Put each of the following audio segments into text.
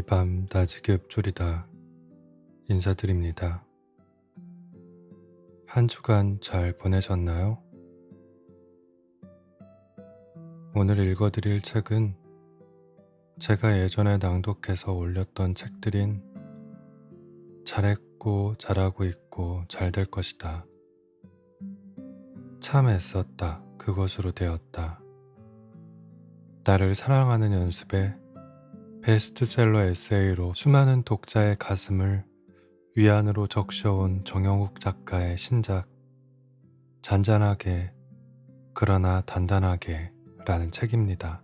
이 밤 나지게 읊조리다 인사드립니다. 한 주간 잘 보내셨나요? 오늘 읽어드릴 책은 제가 예전에 낭독해서 올렸던 책들인 잘했고 잘하고 있고 잘 될 것이다. 참 애썼다. 그것으로 되었다. 나를 사랑하는 연습에 베스트셀러 에세이로 수많은 독자의 가슴을 위안으로 적셔온 정영욱 작가의 신작 잔잔하게 그러나 단단하게 라는 책입니다.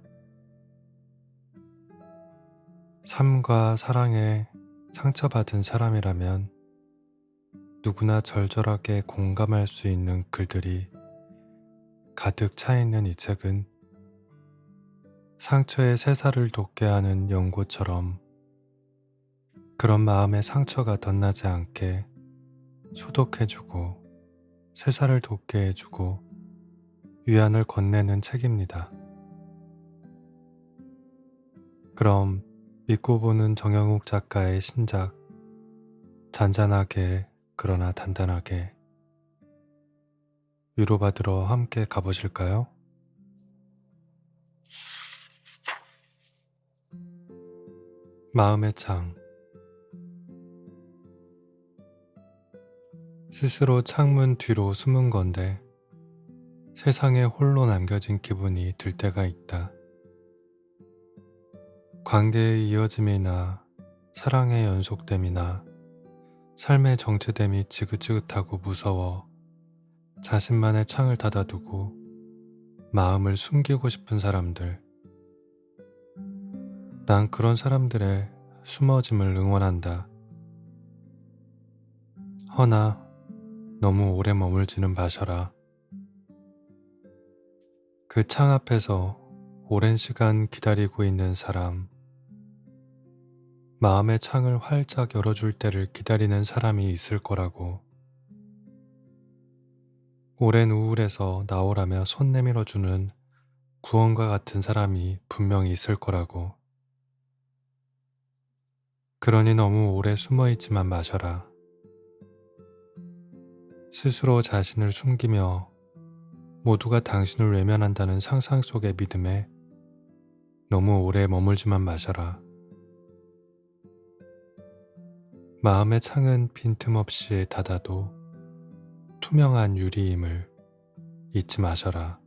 삶과 사랑에 상처받은 사람이라면 누구나 절절하게 공감할 수 있는 글들이 가득 차 있는 이 책은 상처에 새살을 돋게 하는 연고처럼 그런 마음의 상처가 덧나지 않게 소독해주고 새살을 돋게 해주고 위안을 건네는 책입니다. 그럼 믿고 보는 정영욱 작가의 신작 잔잔하게 그러나 단단하게 위로받으러 함께 가보실까요? 마음의 창. 스스로 창문 뒤로 숨은 건데 세상에 홀로 남겨진 기분이 들 때가 있다. 관계의 이어짐이나 사랑의 연속됨이나 삶의 정체됨이 지긋지긋하고 무서워 자신만의 창을 닫아두고 마음을 숨기고 싶은 사람들. 난 그런 사람들의 숨어짐을 응원한다. 허나 너무 오래 머물지는 마셔라. 그 창 앞에서 오랜 시간 기다리고 있는 사람, 마음의 창을 활짝 열어줄 때를 기다리는 사람이 있을 거라고. 오랜 우울에서 나오라며 손 내밀어주는 구원과 같은 사람이 분명히 있을 거라고. 그러니 너무 오래 숨어있지만 마셔라. 스스로 자신을 숨기며 모두가 당신을 외면한다는 상상 속의 믿음에 너무 오래 머물지만 마셔라. 마음의 창은 빈틈없이 닫아도 투명한 유리임을 잊지 마셔라.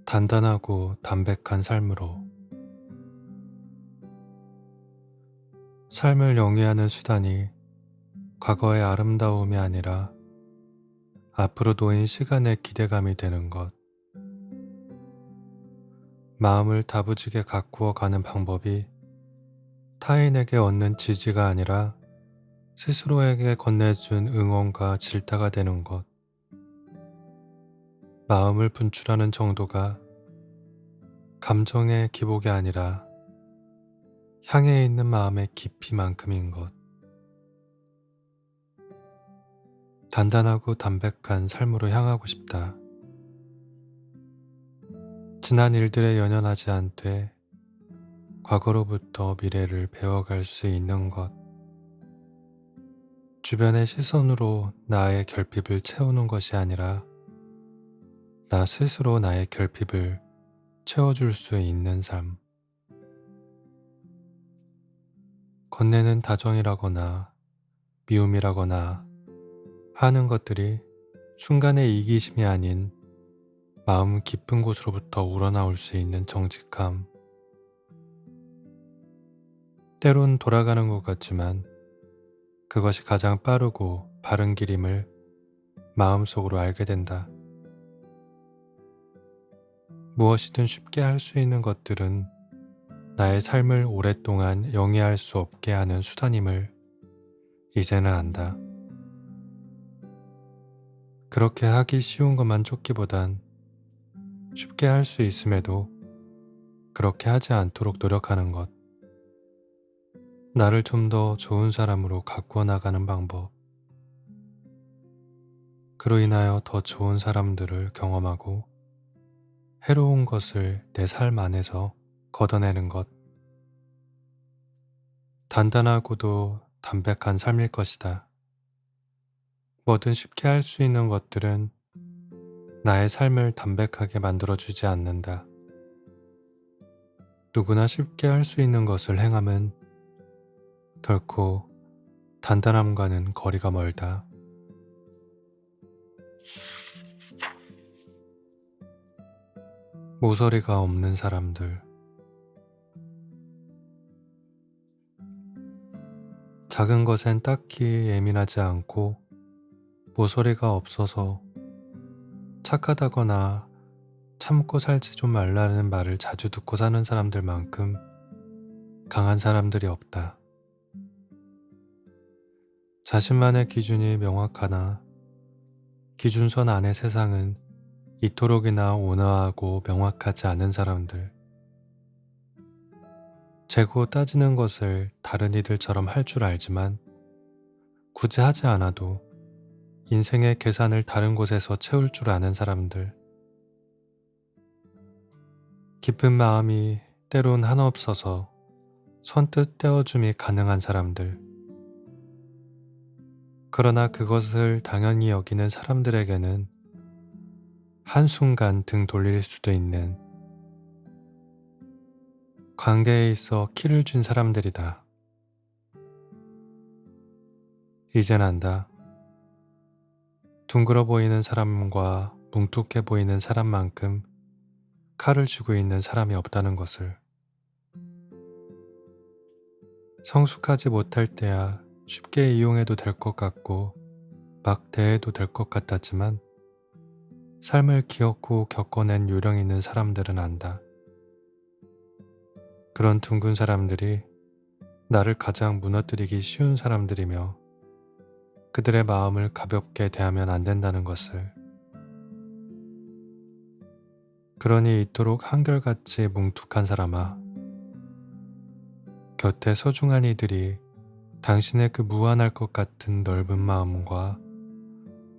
단단하고 담백한 삶으로. 삶을 영위하는 수단이 과거의 아름다움이 아니라 앞으로 놓인 시간의 기대감이 되는 것. 마음을 다부지게 가꾸어 가는 방법이 타인에게 얻는 지지가 아니라 스스로에게 건네준 응원과 질타가 되는 것. 마음을 분출하는 정도가 감정의 기복이 아니라 향해 있는 마음의 깊이만큼인 것. 단단하고 담백한 삶으로 향하고 싶다. 지난 일들에 연연하지 않되 과거로부터 미래를 배워갈 수 있는 것. 주변의 시선으로 나의 결핍을 채우는 것이 아니라 나 스스로 나의 결핍을 채워줄 수 있는 삶. 건네는 다정이라거나 미움이라거나 하는 것들이 순간의 이기심이 아닌 마음 깊은 곳으로부터 우러나올 수 있는 정직함. 때론 돌아가는 것 같지만 그것이 가장 빠르고 바른 길임을 마음속으로 알게 된다. 무엇이든 쉽게 할 수 있는 것들은 나의 삶을 오랫동안 영위할 수 없게 하는 수단임을 이제는 안다. 그렇게 하기 쉬운 것만 쫓기보단 쉽게 할 수 있음에도 그렇게 하지 않도록 노력하는 것. 나를 좀 더 좋은 사람으로 가꾸어 나가는 방법. 그로 인하여 더 좋은 사람들을 경험하고 해로운 것을 내 삶 안에서 걷어내는 것, 단단하고도 담백한 삶일 것이다. 뭐든 쉽게 할 수 있는 것들은 나의 삶을 담백하게 만들어주지 않는다. 누구나 쉽게 할 수 있는 것을 행함은 결코 단단함과는 거리가 멀다. 모서리가 없는 사람들, 작은 것엔 딱히 예민하지 않고 모서리가 없어서 착하다거나 참고 살지 좀 말라는 말을 자주 듣고 사는 사람들만큼 강한 사람들이 없다. 자신만의 기준이 명확하나 기준선 안의 세상은 이토록이나 온화하고 명확하지 않은 사람들, 재고 따지는 것을 다른 이들처럼 할 줄 알지만 굳이 하지 않아도 인생의 계산을 다른 곳에서 채울 줄 아는 사람들, 깊은 마음이 때론 한없어서 선뜻 떼어줌이 가능한 사람들, 그러나 그것을 당연히 여기는 사람들에게는 한순간 등 돌릴 수도 있는 관계에 있어 키를 준 사람들이다. 이젠 안다. 둥그러 보이는 사람과 뭉툭해 보이는 사람만큼 칼을 쥐고 있는 사람이 없다는 것을. 성숙하지 못할 때야 쉽게 이용해도 될 것 같고 막 대해도 될 것 같았지만 삶을 기어코 겪어낸 요령 있는 사람들은 안다. 그런 둥근 사람들이 나를 가장 무너뜨리기 쉬운 사람들이며 그들의 마음을 가볍게 대하면 안 된다는 것을. 그러니 이토록 한결같이 뭉툭한 사람아, 곁에 소중한 이들이 당신의 그 무한할 것 같은 넓은 마음과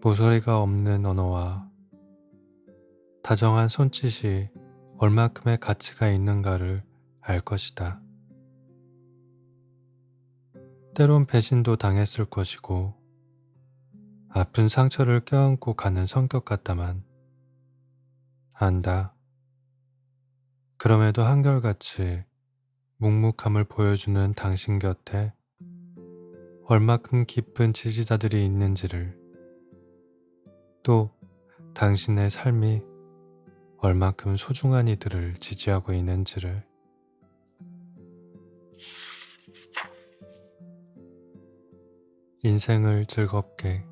모서리가 없는 언어와 다정한 손짓이 얼마큼의 가치가 있는가를 알 것이다. 때론 배신도 당했을 것이고 아픈 상처를 껴안고 가는 성격 같다만 안다. 그럼에도 한결같이 묵묵함을 보여주는 당신 곁에 얼마큼 깊은 지지자들이 있는지를, 또 당신의 삶이 얼마큼 소중한 이들을 지지하고 있는지를. 인생을 즐겁게,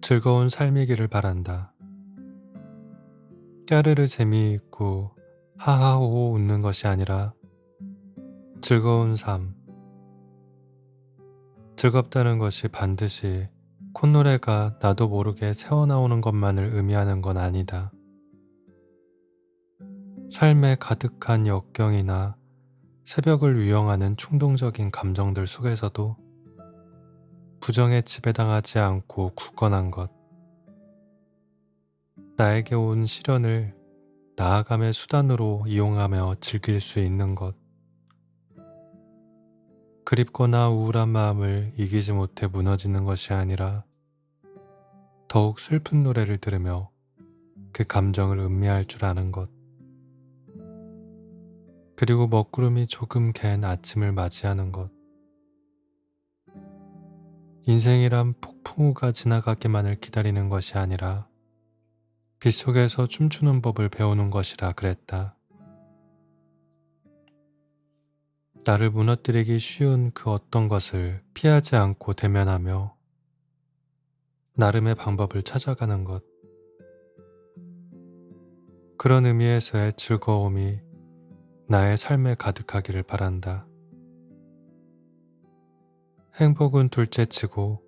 즐거운 삶이기를 바란다. 까르르 재미있고 하하호호 웃는 것이 아니라 즐거운 삶. 즐겁다는 것이 반드시 콧노래가 나도 모르게 새어나오는 것만을 의미하는 건 아니다. 삶에 가득한 역경이나 새벽을 유영하는 충동적인 감정들 속에서도 부정에 지배당하지 않고 굳건한 것, 나에게 온 시련을 나아감의 수단으로 이용하며 즐길 수 있는 것, 그립거나 우울한 마음을 이기지 못해 무너지는 것이 아니라 더욱 슬픈 노래를 들으며 그 감정을 음미할 줄 아는 것, 그리고 먹구름이 조금 갠 아침을 맞이하는 것. 인생이란 폭풍우가 지나가기만을 기다리는 것이 아니라 빗속에서 춤추는 법을 배우는 것이라 그랬다. 나를 무너뜨리기 쉬운 그 어떤 것을 피하지 않고 대면하며 나름의 방법을 찾아가는 것. 그런 의미에서의 즐거움이 나의 삶에 가득하기를 바란다. 행복은 둘째치고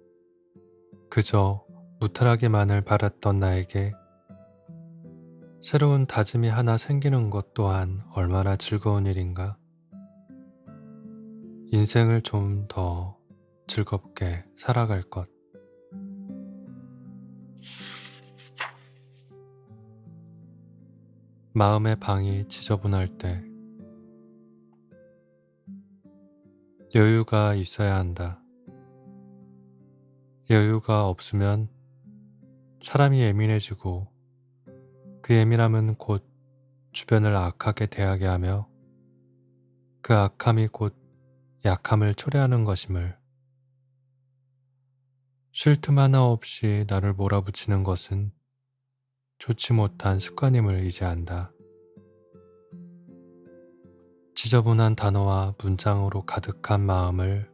그저 무탈하기만을 바랐던 나에게 새로운 다짐이 하나 생기는 것 또한 얼마나 즐거운 일인가. 인생을 좀 더 즐겁게 살아갈 것. 마음의 방이 지저분할 때 여유가 있어야 한다. 여유가 없으면 사람이 예민해지고 그 예민함은 곧 주변을 악하게 대하게 하며 그 악함이 곧 약함을 초래하는 것임을, 쉴 틈 하나 없이 나를 몰아붙이는 것은 좋지 못한 습관임을 이제 안다. 지저분한 단어와 문장으로 가득한 마음을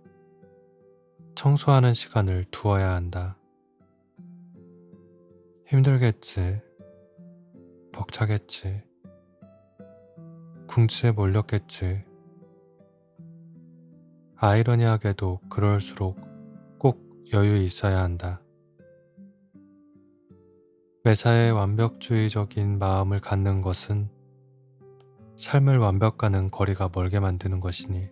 청소하는 시간을 두어야 한다. 힘들겠지, 벅차겠지, 궁지에 몰렸겠지. 아이러니하게도 그럴수록 꼭 여유 있어야 한다. 매사에 완벽주의적인 마음을 갖는 것은 삶을 완벽과는 거리가 멀게 만드는 것이니,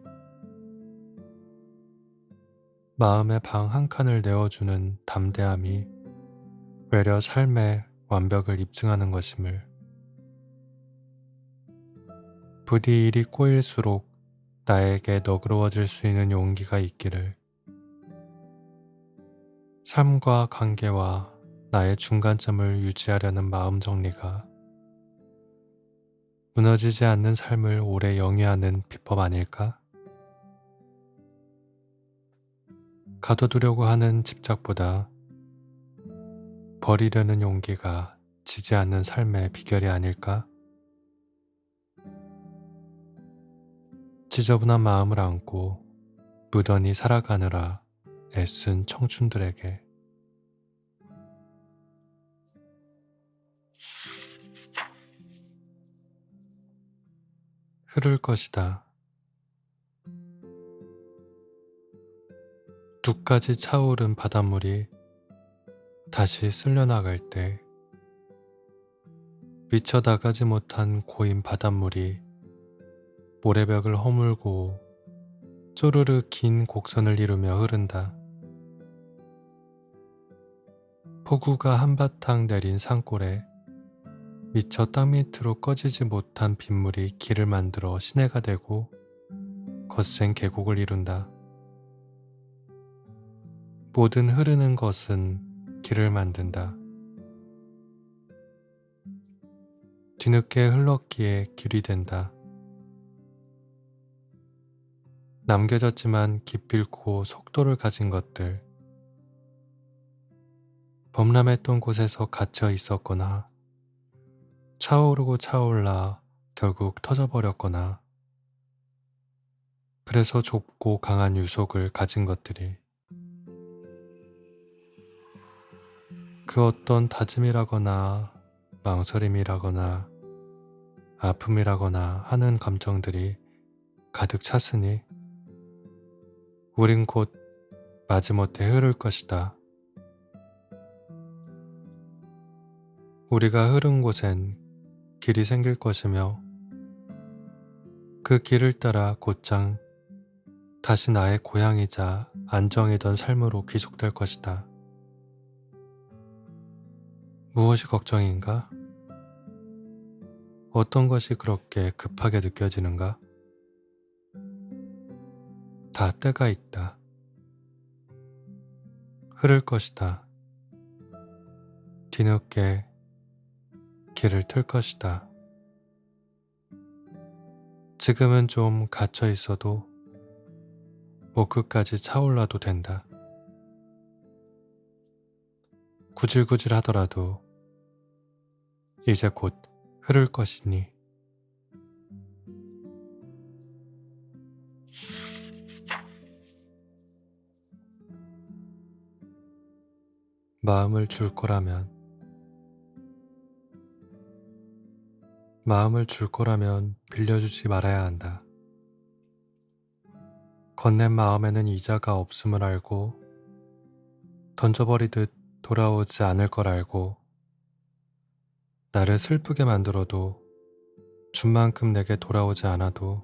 마음의 방 한 칸을 내어주는 담대함이 외려 삶의 완벽을 입증하는 것임을, 부디 일이 꼬일수록 나에게 너그러워질 수 있는 용기가 있기를, 삶과 관계와 나의 중간점을 유지하려는 마음 정리가 무너지지 않는 삶을 오래 영위하는 비법 아닐까? 가둬두려고 하는 집착보다 버리려는 용기가 지지 않는 삶의 비결이 아닐까? 지저분한 마음을 안고 무던히 살아가느라 애쓴 청춘들에게. 흐를 것이다. 둑까지 차오른 바닷물이 다시 쓸려나갈 때, 미쳐 나가지 못한 고인 바닷물이 모래벽을 허물고 쪼르르 긴 곡선을 이루며 흐른다. 폭우가 한바탕 내린 산골에 미처 땅 밑으로 꺼지지 못한 빗물이 길을 만들어 시내가 되고 거센 계곡을 이룬다. 모든 흐르는 것은 길을 만든다. 뒤늦게 흘렀기에 길이 된다. 남겨졌지만 기필코 속도를 가진 것들, 범람했던 곳에서 갇혀 있었거나 차오르고 차올라 결국 터져버렸거나, 그래서 좁고 강한 유속을 가진 것들이, 그 어떤 다짐이라거나 망설임이라거나 아픔이라거나 하는 감정들이 가득 찼으니 우린 곧 마지못해 흐를 것이다. 우리가 흐른 곳엔 길이 생길 것이며 그 길을 따라 곧장 다시 나의 고향이자 안정이던 삶으로 귀속될 것이다. 무엇이 걱정인가? 어떤 것이 그렇게 급하게 느껴지는가? 다 때가 있다. 흐를 것이다. 뒤늦게 길을 틀 것이다. 지금은 좀 갇혀 있어도 목 끝까지 차올라도 된다. 구질구질 하더라도 이제 곧 흐를 것이니. 마음을 줄 거라면 빌려주지 말아야 한다. 건넨 마음에는 이자가 없음을 알고 던져버리듯 돌아오지 않을 걸 알고, 나를 슬프게 만들어도 준 만큼 내게 돌아오지 않아도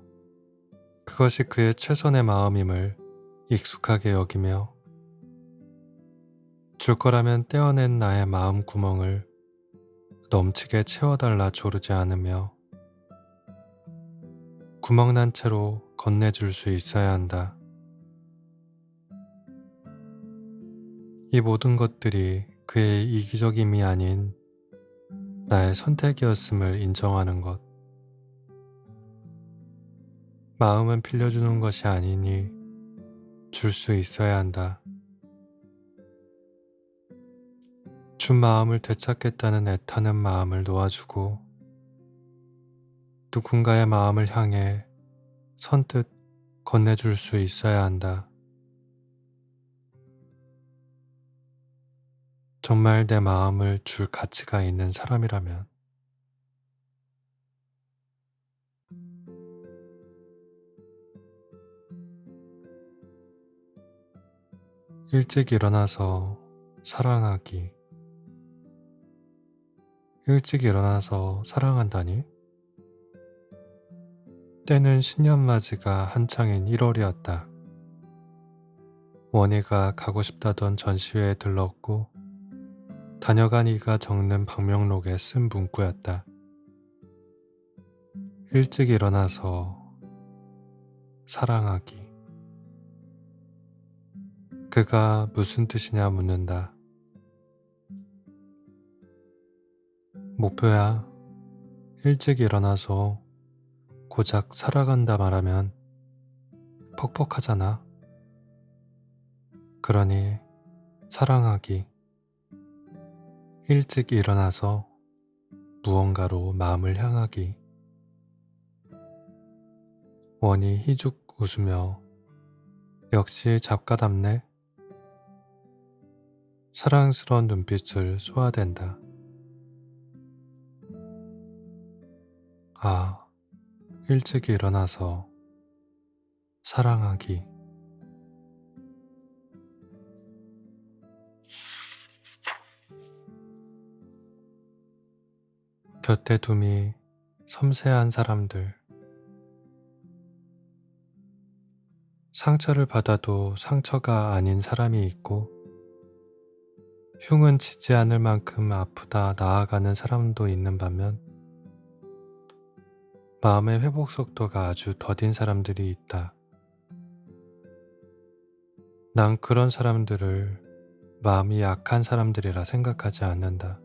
그것이 그의 최선의 마음임을 익숙하게 여기며, 줄 거라면 떼어낸 나의 마음 구멍을 넘치게 채워달라 조르지 않으며 구멍난 채로 건네줄 수 있어야 한다. 이 모든 것들이 그의 이기적임이 아닌 나의 선택이었음을 인정하는 것. 마음은 빌려주는 것이 아니니 줄 수 있어야 한다. 준 마음을 되찾겠다는 애타는 마음을 놓아주고 누군가의 마음을 향해 선뜻 건네줄 수 있어야 한다. 정말 내 마음을 줄 가치가 있는 사람이라면. 일찍 일어나서 사랑하기. 일찍 일어나서 사랑한다니? 때는 신년맞이가 한창인 1월이었다. 원희가 가고 싶다던 전시회에 들렀고 다녀간 이가 적는 방명록에 쓴 문구였다. 일찍 일어나서 사랑하기. 그가 무슨 뜻이냐 묻는다. 목표야. 일찍 일어나서 고작 살아간다 말하면 퍽퍽하잖아. 그러니 사랑하기. 일찍 일어나서 무언가로 마음을 향하기. 원이 희죽 웃으며 역시 작가답네. 사랑스러운 눈빛을 쏘아댄다. 아, 일찍 일어나서 사랑하기. 곁에 둠이 섬세한 사람들. 상처를 받아도 상처가 아닌 사람이 있고 흉은 지지 않을 만큼 아프다 나아가는 사람도 있는 반면 마음의 회복 속도가 아주 더딘 사람들이 있다. 난 그런 사람들을 마음이 약한 사람들이라 생각하지 않는다.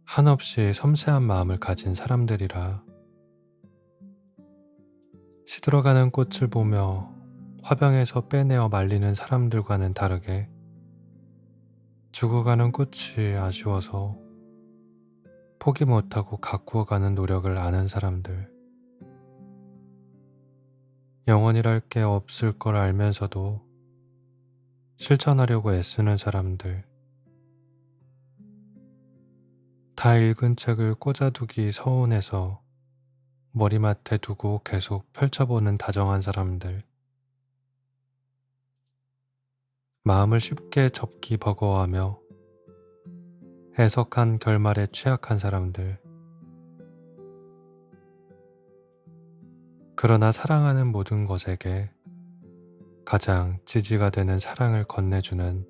한없이 섬세한 마음을 가진 사람들이라 시들어가는 꽃을 보며 화병에서 빼내어 말리는 사람들과는 다르게 죽어가는 꽃이 아쉬워서 포기 못하고 가꾸어가는 노력을 아는 사람들. 영원이랄 게 없을 걸 알면서도 실천하려고 애쓰는 사람들. 다 읽은 책을 꽂아두기 서운해서 머리맡에 두고 계속 펼쳐보는 다정한 사람들. 마음을 쉽게 접기 버거워하며 애석한 결말에 취약한 사람들. 그러나 사랑하는 모든 것에게 가장 지지가 되는 사랑을 건네주는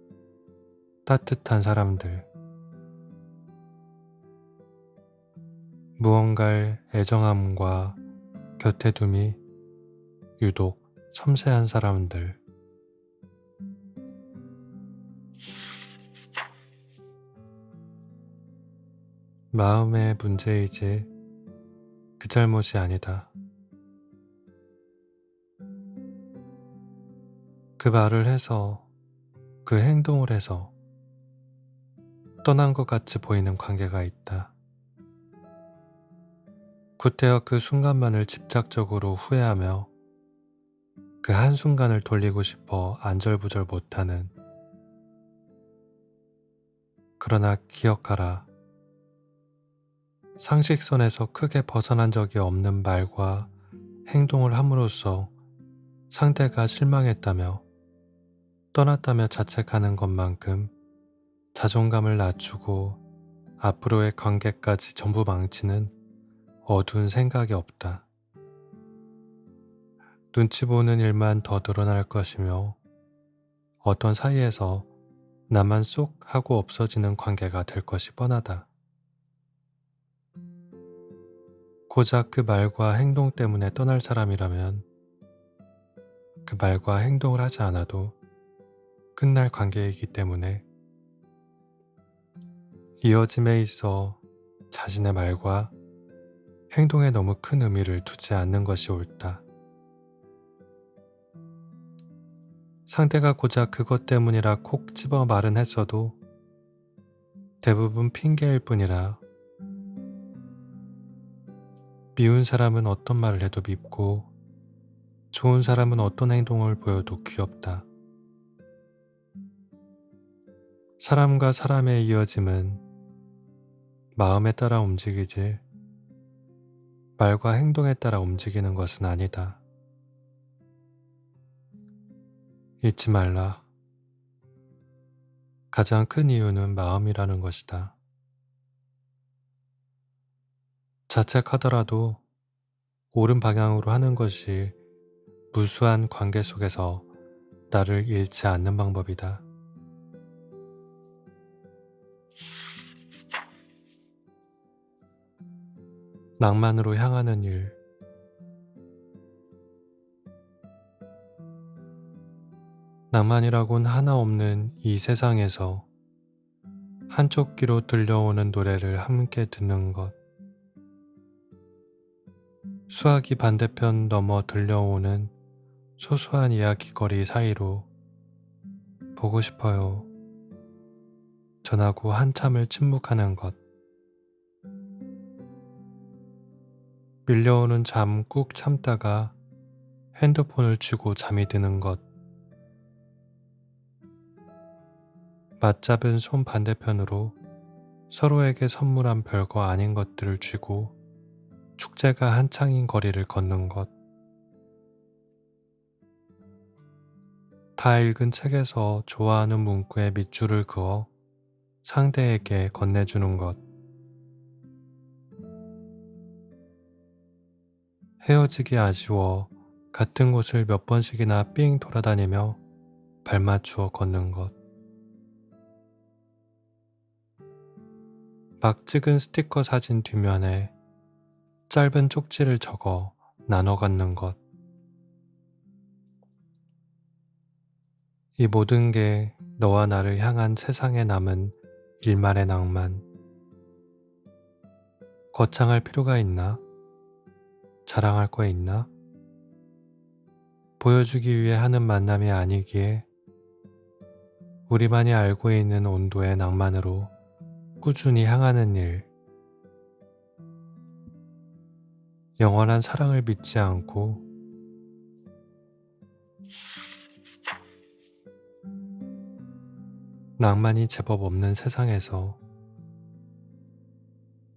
따뜻한 사람들. 무언가를 애정함과 곁에 둠이 유독 섬세한 사람들. 마음의 문제이지 그 잘못이 아니다. 그 말을 해서 그 행동을 해서 떠난 것 같이 보이는 관계가 있다. 구태여 그 순간만을 집착적으로 후회하며 그 한순간을 돌리고 싶어 안절부절 못하는. 그러나 기억하라. 상식선에서 크게 벗어난 적이 없는 말과 행동을 함으로써 상대가 실망했다며 떠났다며 자책하는 것만큼 자존감을 낮추고 앞으로의 관계까지 전부 망치는 어두운 생각이 없다. 눈치 보는 일만 더 늘어날 것이며 어떤 사이에서 나만 쏙 하고 없어지는 관계가 될 것이 뻔하다. 고작 그 말과 행동 때문에 떠날 사람이라면 그 말과 행동을 하지 않아도 끝날 관계이기 때문에 이어짐에 있어 자신의 말과 행동에 너무 큰 의미를 두지 않는 것이 옳다. 상대가 고작 그것 때문이라 콕 집어 말은 했어도 대부분 핑계일 뿐이라 미운 사람은 어떤 말을 해도 밉고 좋은 사람은 어떤 행동을 보여도 귀엽다. 사람과 사람의 이어짐은 마음에 따라 움직이지 말과 행동에 따라 움직이는 것은 아니다. 잊지 말라. 가장 큰 이유는 마음이라는 것이다. 자책하더라도 옳은 방향으로 하는 것이 무수한 관계 속에서 나를 잃지 않는 방법이다. 낭만으로 향하는 일. 낭만이라곤 하나 없는 이 세상에서 한쪽 귀로 들려오는 노래를 함께 듣는 것. 수화기 반대편 넘어 들려오는 소소한 이야기거리 사이로 보고 싶어요. 전하고 한참을 침묵하는 것. 밀려오는 잠 꾹 참다가 핸드폰을 쥐고 잠이 드는 것. 맞잡은 손 반대편으로 서로에게 선물한 별거 아닌 것들을 쥐고 축제가 한창인 거리를 걷는 것. 다 읽은 책에서 좋아하는 문구에 밑줄을 그어 상대에게 건네주는 것. 헤어지기 아쉬워 같은 곳을 몇 번씩이나 삥 돌아다니며 발맞추어 걷는 것. 막 찍은 스티커 사진 뒷면에 짧은 쪽지를 적어 나눠 갖는 것. 이 모든 게 너와 나를 향한 세상에 남은 일말의 낭만. 거창할 필요가 있나? 자랑할 거 있나? 보여주기 위해 하는 만남이 아니기에 우리만이 알고 있는 온도의 낭만으로 꾸준히 향하는 일. 영원한 사랑을 믿지 않고 낭만이 제법 없는 세상에서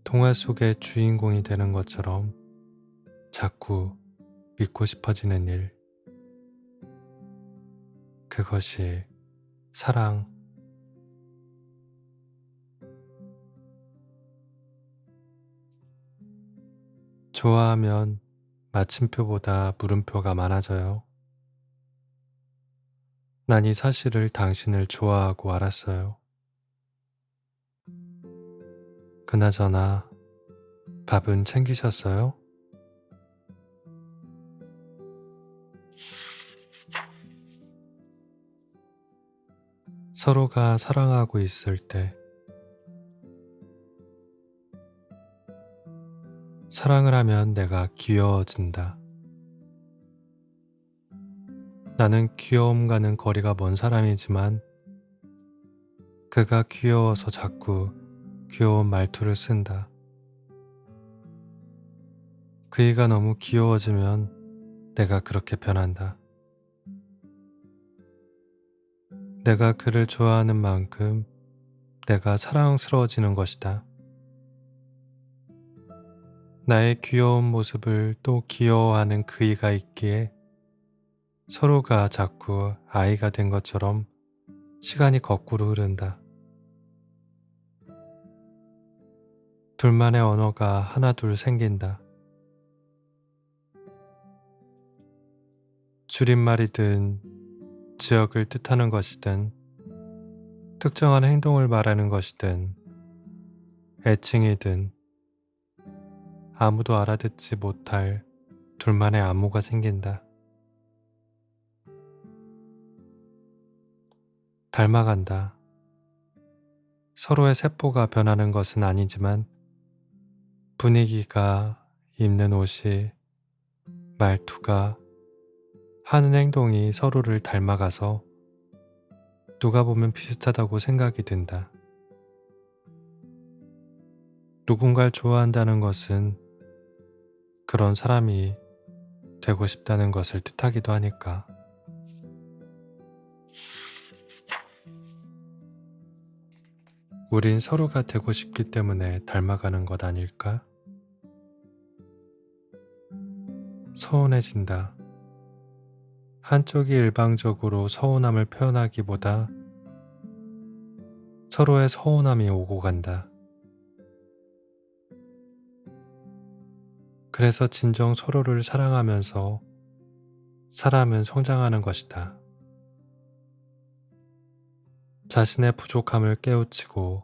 동화 속의 주인공이 되는 것처럼 자꾸 믿고 싶어지는 일. 그것이 사랑. 좋아하면 마침표보다 물음표가 많아져요. 난 이 사실을 당신을 좋아하고 알았어요. 그나저나 밥은 챙기셨어요? 서로가 사랑하고 있을 때 사랑을 하면 내가 귀여워진다. 나는 귀여움과는 거리가 먼 사람이지만 그가 귀여워서 자꾸 귀여운 말투를 쓴다. 그이가 너무 귀여워지면 내가 그렇게 변한다. 내가 그를 좋아하는 만큼 내가 사랑스러워지는 것이다. 나의 귀여운 모습을 또 귀여워하는 그이가 있기에 서로가 자꾸 아이가 된 것처럼 시간이 거꾸로 흐른다. 둘만의 언어가 하나둘 생긴다. 줄임말이든 지역을 뜻하는 것이든 특정한 행동을 말하는 것이든 애칭이든 아무도 알아듣지 못할 둘만의 암호가 생긴다. 닮아간다. 서로의 세포가 변하는 것은 아니지만 분위기가, 입는 옷이, 말투가, 하는 행동이 서로를 닮아가서 누가 보면 비슷하다고 생각이 든다. 누군가를 좋아한다는 것은 그런 사람이 되고 싶다는 것을 뜻하기도 하니까. 우린 서로가 되고 싶기 때문에 닮아가는 것 아닐까? 서운해진다. 한쪽이 일방적으로 서운함을 표현하기보다 서로의 서운함이 오고 간다. 그래서 진정 서로를 사랑하면서 사람은 성장하는 것이다. 자신의 부족함을 깨우치고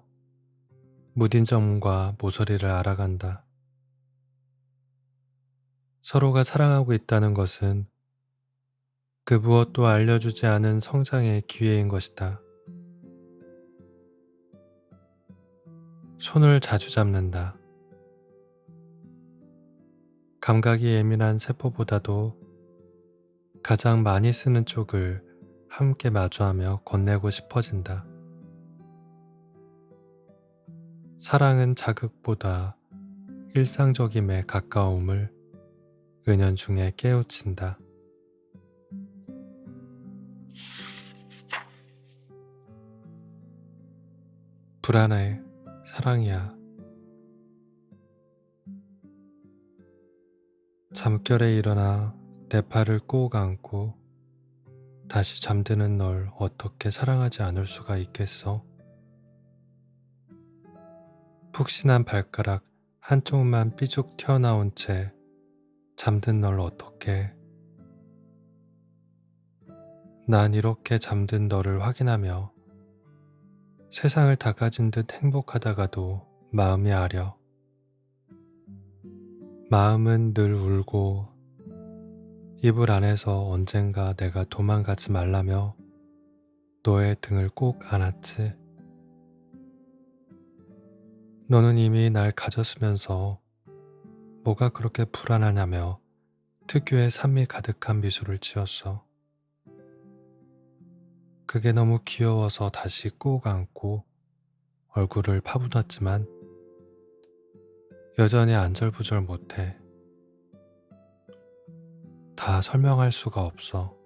무딘 점과 모서리를 알아간다. 서로가 사랑하고 있다는 것은 그 무엇도 알려주지 않은 성장의 기회인 것이다. 손을 자주 잡는다. 감각이 예민한 세포보다도 가장 많이 쓰는 쪽을 함께 마주하며 건네고 싶어진다. 사랑은 자극보다 일상적임에 가까움을 은연중에 깨우친다. 불안해. 사랑이야. 잠결에 일어나 내 팔을 꼭 안고 다시 잠드는 널 어떻게 사랑하지 않을 수가 있겠어? 푹신한 발가락 한쪽만 삐죽 튀어나온 채 잠든 널 어떻게? 난 이렇게 잠든 너를 확인하며 세상을 다 가진 듯 행복하다가도 마음이 아려. 마음은 늘 울고 이불 안에서 언젠가 내가 도망가지 말라며 너의 등을 꼭 안았지. 너는 이미 날 가졌으면서 뭐가 그렇게 불안하냐며 특유의 산미 가득한 미소를 지었어. 그게 너무 귀여워서 다시 꼭 안고 얼굴을 파묻었지만 여전히 안절부절 못해. 다 설명할 수가 없어.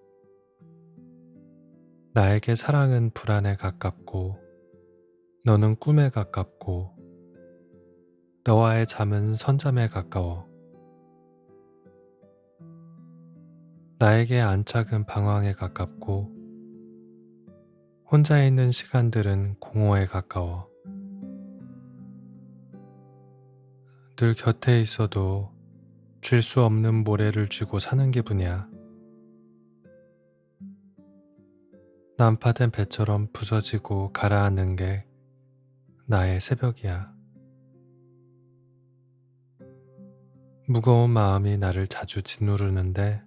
나에게 사랑은 불안에 가깝고 너는 꿈에 가깝고 너와의 잠은 선잠에 가까워. 나에게 안착은 방황에 가깝고 혼자 있는 시간들은 공허에 가까워. 늘 곁에 있어도 쥘 수 없는 모래를 쥐고 사는 기분이야. 난파된 배처럼 부서지고 가라앉는 게 나의 새벽이야. 무거운 마음이 나를 자주 짓누르는데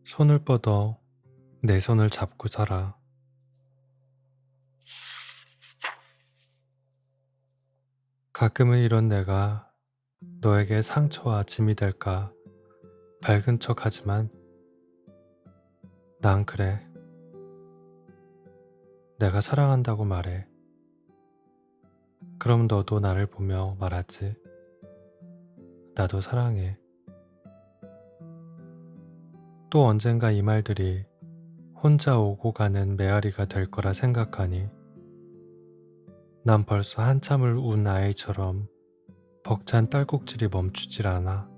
손을 뻗어 내 손을 잡고 살아. 가끔은 이런 내가 너에게 상처와 짐이 될까 밝은 척 하지만 난 그래. 내가 사랑한다고 말해. 그럼 너도 나를 보며 말하지. 나도 사랑해. 또 언젠가 이 말들이 혼자 오고 가는 메아리가 될 거라 생각하니 난 벌써 한참을 운 아이처럼 벅찬 딸꾹질이 멈추질 않아.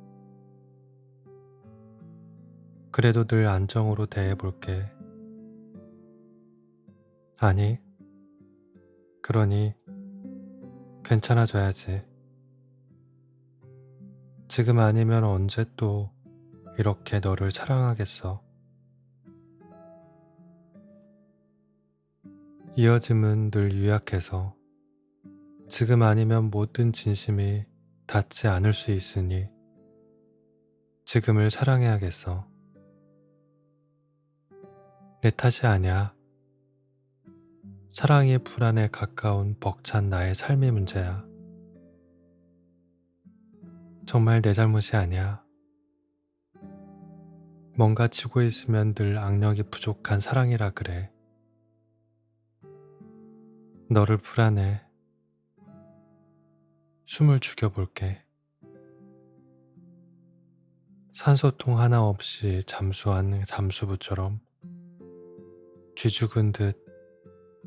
그래도 늘 안정으로 대해볼게. 아니, 그러니 괜찮아져야지. 지금 아니면 언제 또 이렇게 너를 사랑하겠어. 이어짐은 늘 유약해서 지금 아니면 모든 진심이 닿지 않을 수 있으니 지금을 사랑해야겠어. 내 탓이 아니야. 사랑이 불안에 가까운 벅찬 나의 삶의 문제야. 정말 내 잘못이 아니야. 뭔가 지고 있으면 늘 악력이 부족한 사랑이라 그래. 너를 불안해. 숨을 죽여볼게. 산소통 하나 없이 잠수한 잠수부처럼 쥐죽은 듯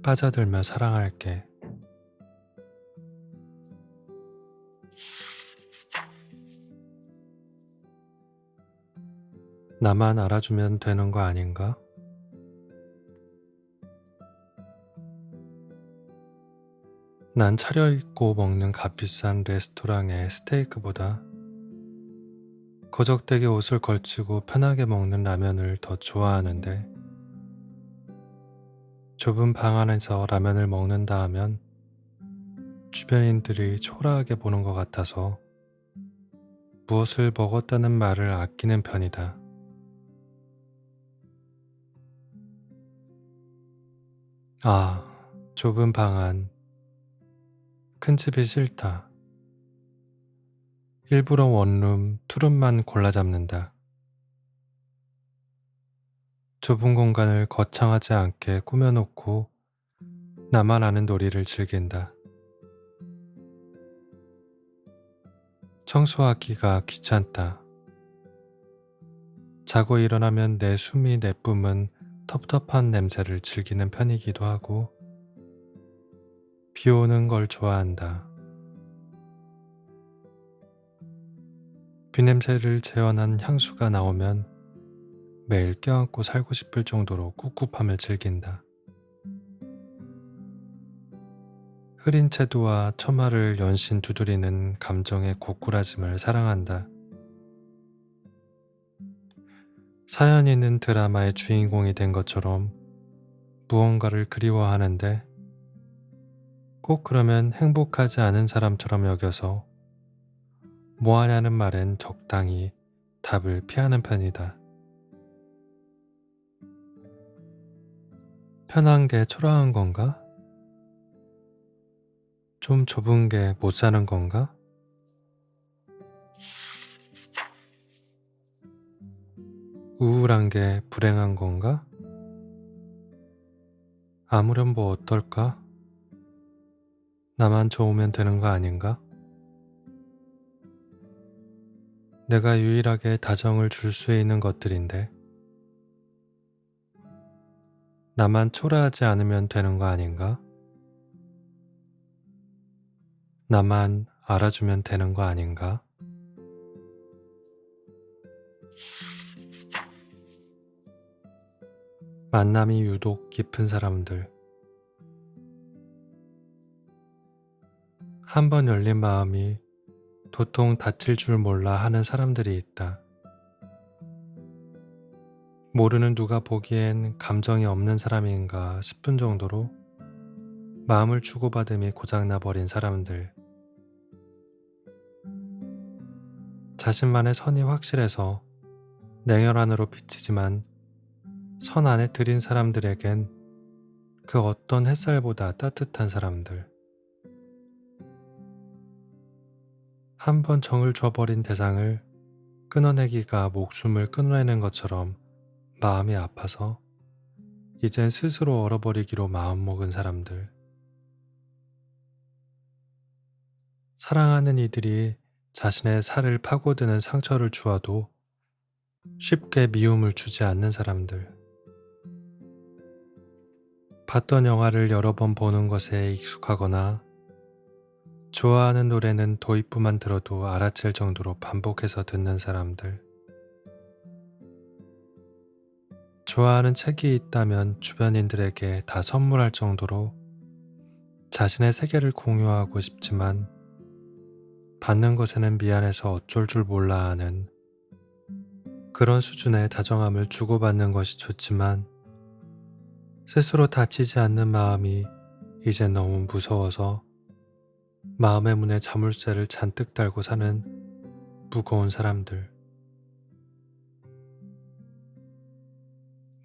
빠져들며 사랑할게. 나만 알아주면 되는 거 아닌가? 난 차려입고 먹는 값비싼 레스토랑의 스테이크보다 거적대게 옷을 걸치고 편하게 먹는 라면을 더 좋아하는데 좁은 방 안에서 라면을 먹는다 하면 주변인들이 초라하게 보는 것 같아서 무엇을 먹었다는 말을 아끼는 편이다. 아, 좁은 방 안, 큰 집이 싫다. 일부러 원룸, 투룸만 골라 잡는다. 좁은 공간을 거창하지 않게 꾸며놓고 나만 아는 놀이를 즐긴다. 청소하기가 귀찮다. 자고 일어나면 내 숨이 내뿜은 텁텁한 냄새를 즐기는 편이기도 하고 비 오는 걸 좋아한다. 비냄새를 재현한 향수가 나오면 매일 껴안고 살고 싶을 정도로 꿉꿉함을 즐긴다. 흐린 채도와 처마를 연신 두드리는 감정의 고꾸라짐을 사랑한다. 사연 있는 드라마의 주인공이 된 것처럼 무언가를 그리워하는데 꼭 그러면 행복하지 않은 사람처럼 여겨서 뭐하냐는 말엔 적당히 답을 피하는 편이다. 편한 게 초라한 건가? 좀 좁은 게 못 사는 건가? 우울한 게 불행한 건가? 아무렴 뭐 어떨까? 나만 좋으면 되는 거 아닌가? 내가 유일하게 다정을 줄 수 있는 것들인데 나만 초라하지 않으면 되는 거 아닌가? 나만 알아주면 되는 거 아닌가? 만남이 유독 깊은 사람들, 한 번 열린 마음이 도통 다칠 줄 몰라 하는 사람들이 있다. 모르는 누가 보기엔 감정이 없는 사람인가 싶은 정도로 마음을 주고받음이 고장나 버린 사람들. 자신만의 선이 확실해서 냉혈 안으로 비치지만 선 안에 들인 사람들에겐 그 어떤 햇살보다 따뜻한 사람들. 한 번 정을 줘버린 대상을 끊어내기가 목숨을 끊어내는 것처럼 마음이 아파서 이젠 스스로 얼어버리기로 마음먹은 사람들. 사랑하는 이들이 자신의 살을 파고드는 상처를 주어도 쉽게 미움을 주지 않는 사람들. 봤던 영화를 여러 번 보는 것에 익숙하거나 좋아하는 노래는 도입부만 들어도 알아챌 정도로 반복해서 듣는 사람들. 좋아하는 책이 있다면 주변인들에게 다 선물할 정도로 자신의 세계를 공유하고 싶지만 받는 것에는 미안해서 어쩔 줄 몰라 하는 그런 수준의 다정함을 주고받는 것이 좋지만 스스로 다치지 않는 마음이 이제 너무 무서워서 마음의 문에 자물쇠를 잔뜩 달고 사는 무거운 사람들.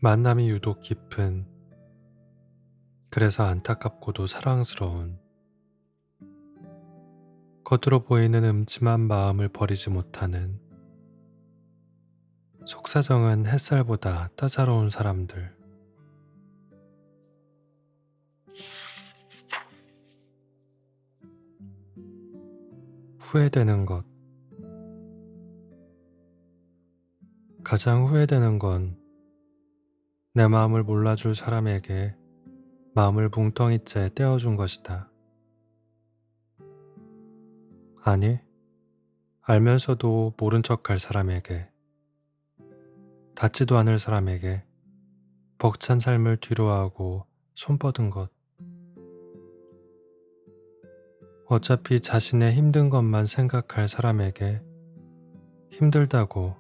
만남이 유독 깊은, 그래서 안타깝고도 사랑스러운, 겉으로 보이는 음침한 마음을 버리지 못하는, 속사정은 햇살보다 따사로운 사람들. 후회되는 것. 가장 후회되는 건 내 마음을 몰라줄 사람에게 마음을 뭉텅이째 떼어준 것이다. 아니, 알면서도 모른 척 할 사람에게, 닿지도 않을 사람에게 벅찬 삶을 뒤로하고 손 뻗은 것. 어차피 자신의 힘든 것만 생각할 사람에게 힘들다고,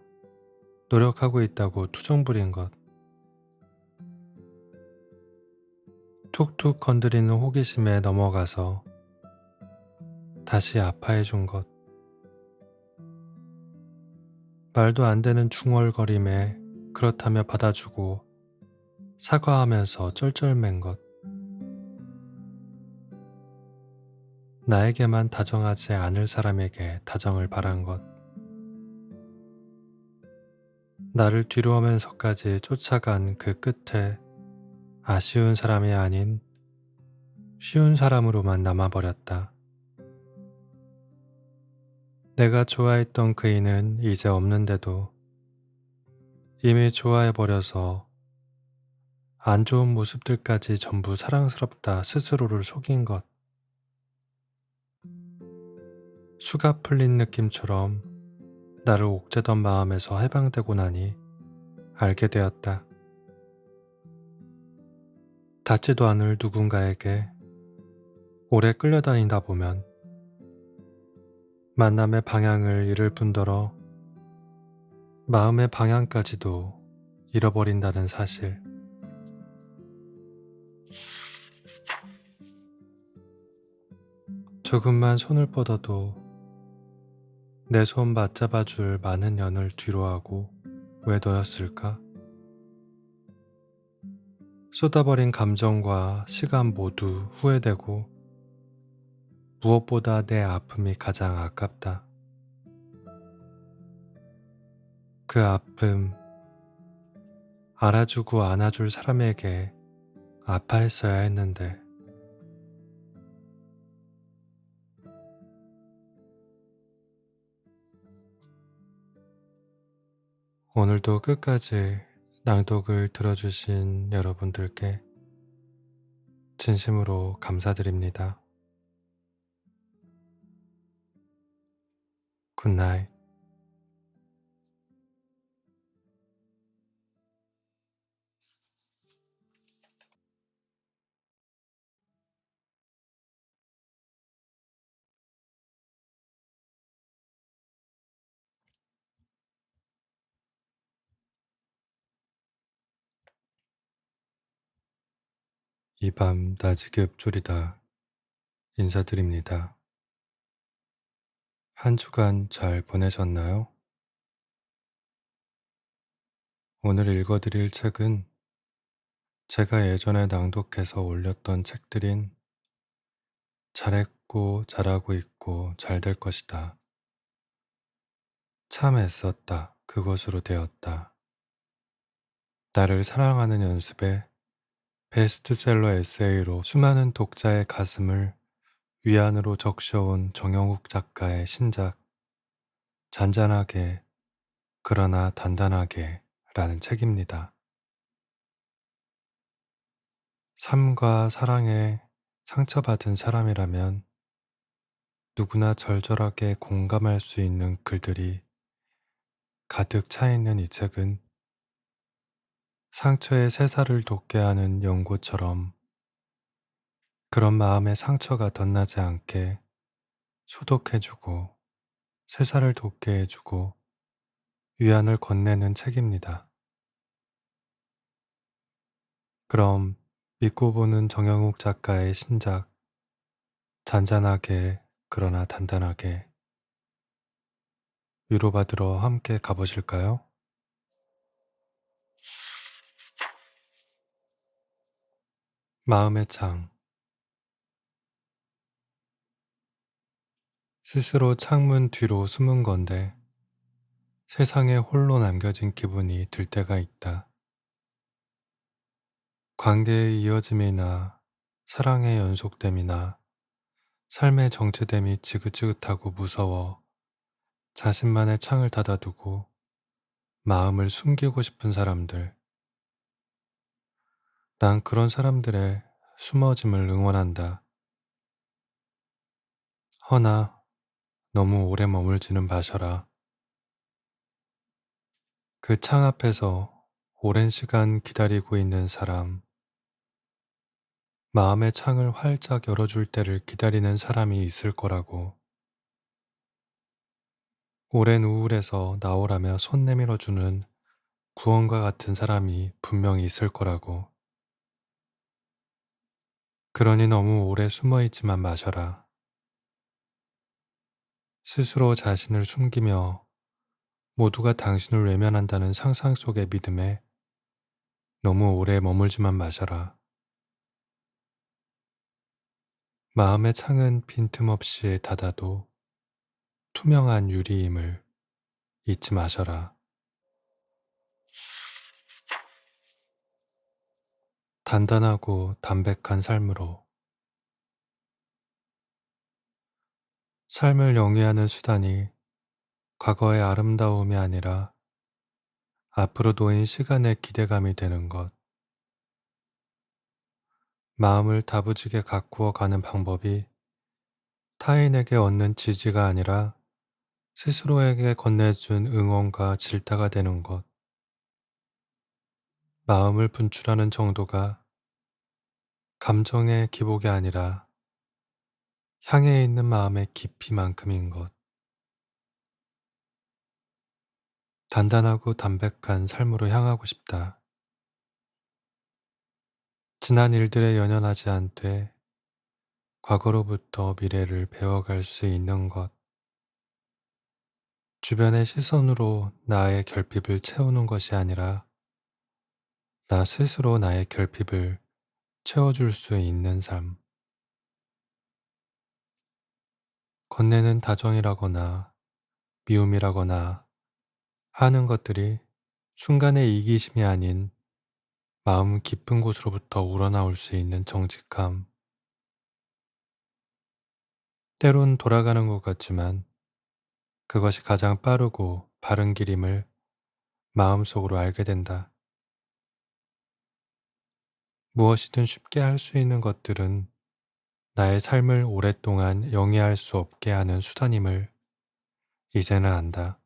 노력하고 있다고 투정 부린 것. 툭툭 건드리는 호기심에 넘어가서 다시 아파해 준 것. 말도 안 되는 중얼거림에 그렇다며 받아주고 사과하면서 쩔쩔맨 것. 나에게만 다정하지 않을 사람에게 다정을 바란 것. 나를 뒤로하면서까지 쫓아간 그 끝에 아쉬운 사람이 아닌 쉬운 사람으로만 남아버렸다. 내가 좋아했던 그이는 이제 없는데도 이미 좋아해버려서 안 좋은 모습들까지 전부 사랑스럽다 스스로를 속인 것. 수가 풀린 느낌처럼 나를 옥죄던 마음에서 해방되고 나니 알게 되었다. 닿지도 않을 누군가에게 오래 끌려다니다 보면 만남의 방향을 잃을 뿐더러 마음의 방향까지도 잃어버린다는 사실. 조금만 손을 뻗어도 내 손 맞잡아줄 많은 연을 뒤로하고 왜 너였을까? 쏟아버린 감정과 시간 모두 후회되고 무엇보다 내 아픔이 가장 아깝다. 그 아픔, 알아주고 안아줄 사람에게 아파했어야 했는데. 오늘도 끝까지 낭독을 들어주신 여러분들께 진심으로 감사드립니다. 굿나잇. 이 밤 나지기 읊조리다 인사드립니다. 한 주간 잘 보내셨나요? 오늘 읽어드릴 책은 제가 예전에 낭독해서 올렸던 책들인 잘했고 잘하고 있고 잘 될 것이다. 참 애썼다. 그것으로 되었다. 나를 사랑하는 연습에 베스트셀러 에세이로 수많은 독자의 가슴을 위안으로 적셔온 정영욱 작가의 신작 잔잔하게 그러나 단단하게 라는 책입니다. 삶과 사랑에 상처받은 사람이라면 누구나 절절하게 공감할 수 있는 글들이 가득 차 있는 이 책은 상처에 새살을 돋게 하는 연고처럼 그런 마음의 상처가 덧나지 않게 소독해주고 새살을 돋게 해주고 위안을 건네는 책입니다. 그럼 믿고 보는 정영욱 작가의 신작 잔잔하게 그러나 단단하게 위로받으러 함께 가보실까요? 마음의 창. 스스로 창문 뒤로 숨은 건데 세상에 홀로 남겨진 기분이 들 때가 있다. 관계의 이어짐이나 사랑의 연속됨이나 삶의 정체됨이 지긋지긋하고 무서워 자신만의 창을 닫아두고 마음을 숨기고 싶은 사람들. 난 그런 사람들의 숨어짐을 응원한다. 허나 너무 오래 머물지는 마셔라. 그 창 앞에서 오랜 시간 기다리고 있는 사람, 마음의 창을 활짝 열어줄 때를 기다리는 사람이 있을 거라고. 오랜 우울에서 나오라며 손 내밀어주는 구원과 같은 사람이 분명히 있을 거라고. 그러니 너무 오래 숨어 있지만 마셔라. 스스로 자신을 숨기며 모두가 당신을 외면한다는 상상 속의 믿음에 너무 오래 머물지만 마셔라. 마음의 창은 빈틈없이 닫아도 투명한 유리임을 잊지 마셔라. 단단하고 담백한 삶으로 삶을 영위하는 수단이 과거의 아름다움이 아니라 앞으로 놓인 시간의 기대감이 되는 것. 마음을 다부지게 가꾸어 가는 방법이 타인에게 얻는 지지가 아니라 스스로에게 건네준 응원과 질타가 되는 것. 마음을 분출하는 정도가 감정의 기복이 아니라 향해 있는 마음의 깊이만큼인 것. 단단하고 담백한 삶으로 향하고 싶다. 지난 일들에 연연하지 않되 과거로부터 미래를 배워갈 수 있는 것. 주변의 시선으로 나의 결핍을 채우는 것이 아니라 나 스스로 나의 결핍을 채워줄 수 있는 삶. 건네는 다정이라거나 미움이라거나 하는 것들이 순간의 이기심이 아닌 마음 깊은 곳으로부터 우러나올 수 있는 정직함. 때론 돌아가는 것 같지만 그것이 가장 빠르고 바른 길임을 마음속으로 알게 된다. 무엇이든 쉽게 할 수 있는 것들은 나의 삶을 오랫동안 영위할 수 없게 하는 수단임을 이제는 안다.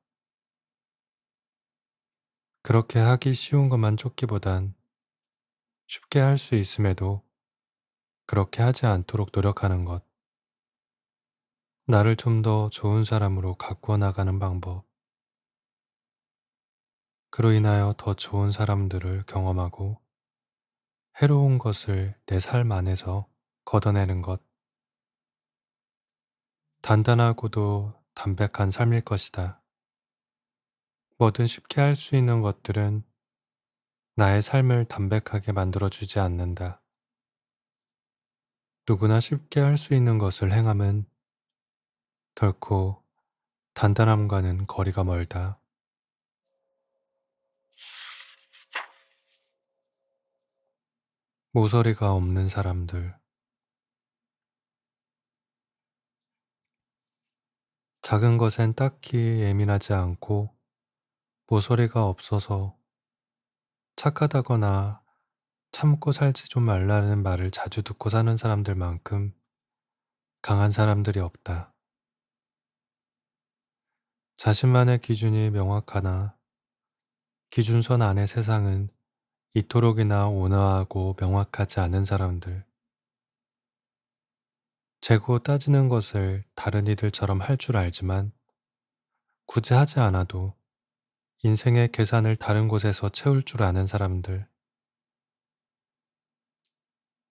그렇게 하기 쉬운 것만 쫓기보단 쉽게 할 수 있음에도 그렇게 하지 않도록 노력하는 것. 나를 좀 더 좋은 사람으로 가꾸어 나가는 방법. 그로 인하여 더 좋은 사람들을 경험하고 해로운 것을 내 삶 안에서 걷어내는 것. 단단하고도 담백한 삶일 것이다. 뭐든 쉽게 할 수 있는 것들은 나의 삶을 담백하게 만들어주지 않는다. 누구나 쉽게 할 수 있는 것을 행함은 결코 단단함과는 거리가 멀다. 모서리가 없는 사람들, 작은 것엔 딱히 예민하지 않고 모서리가 없어서 착하다거나 참고 살지 좀 말라는 말을 자주 듣고 사는 사람들만큼 강한 사람들이 없다. 자신만의 기준이 명확하나 기준선 안의 세상은 이토록이나 온화하고 명확하지 않은 사람들, 재고 따지는 것을 다른 이들처럼 할 줄 알지만 굳이 하지 않아도 인생의 계산을 다른 곳에서 채울 줄 아는 사람들,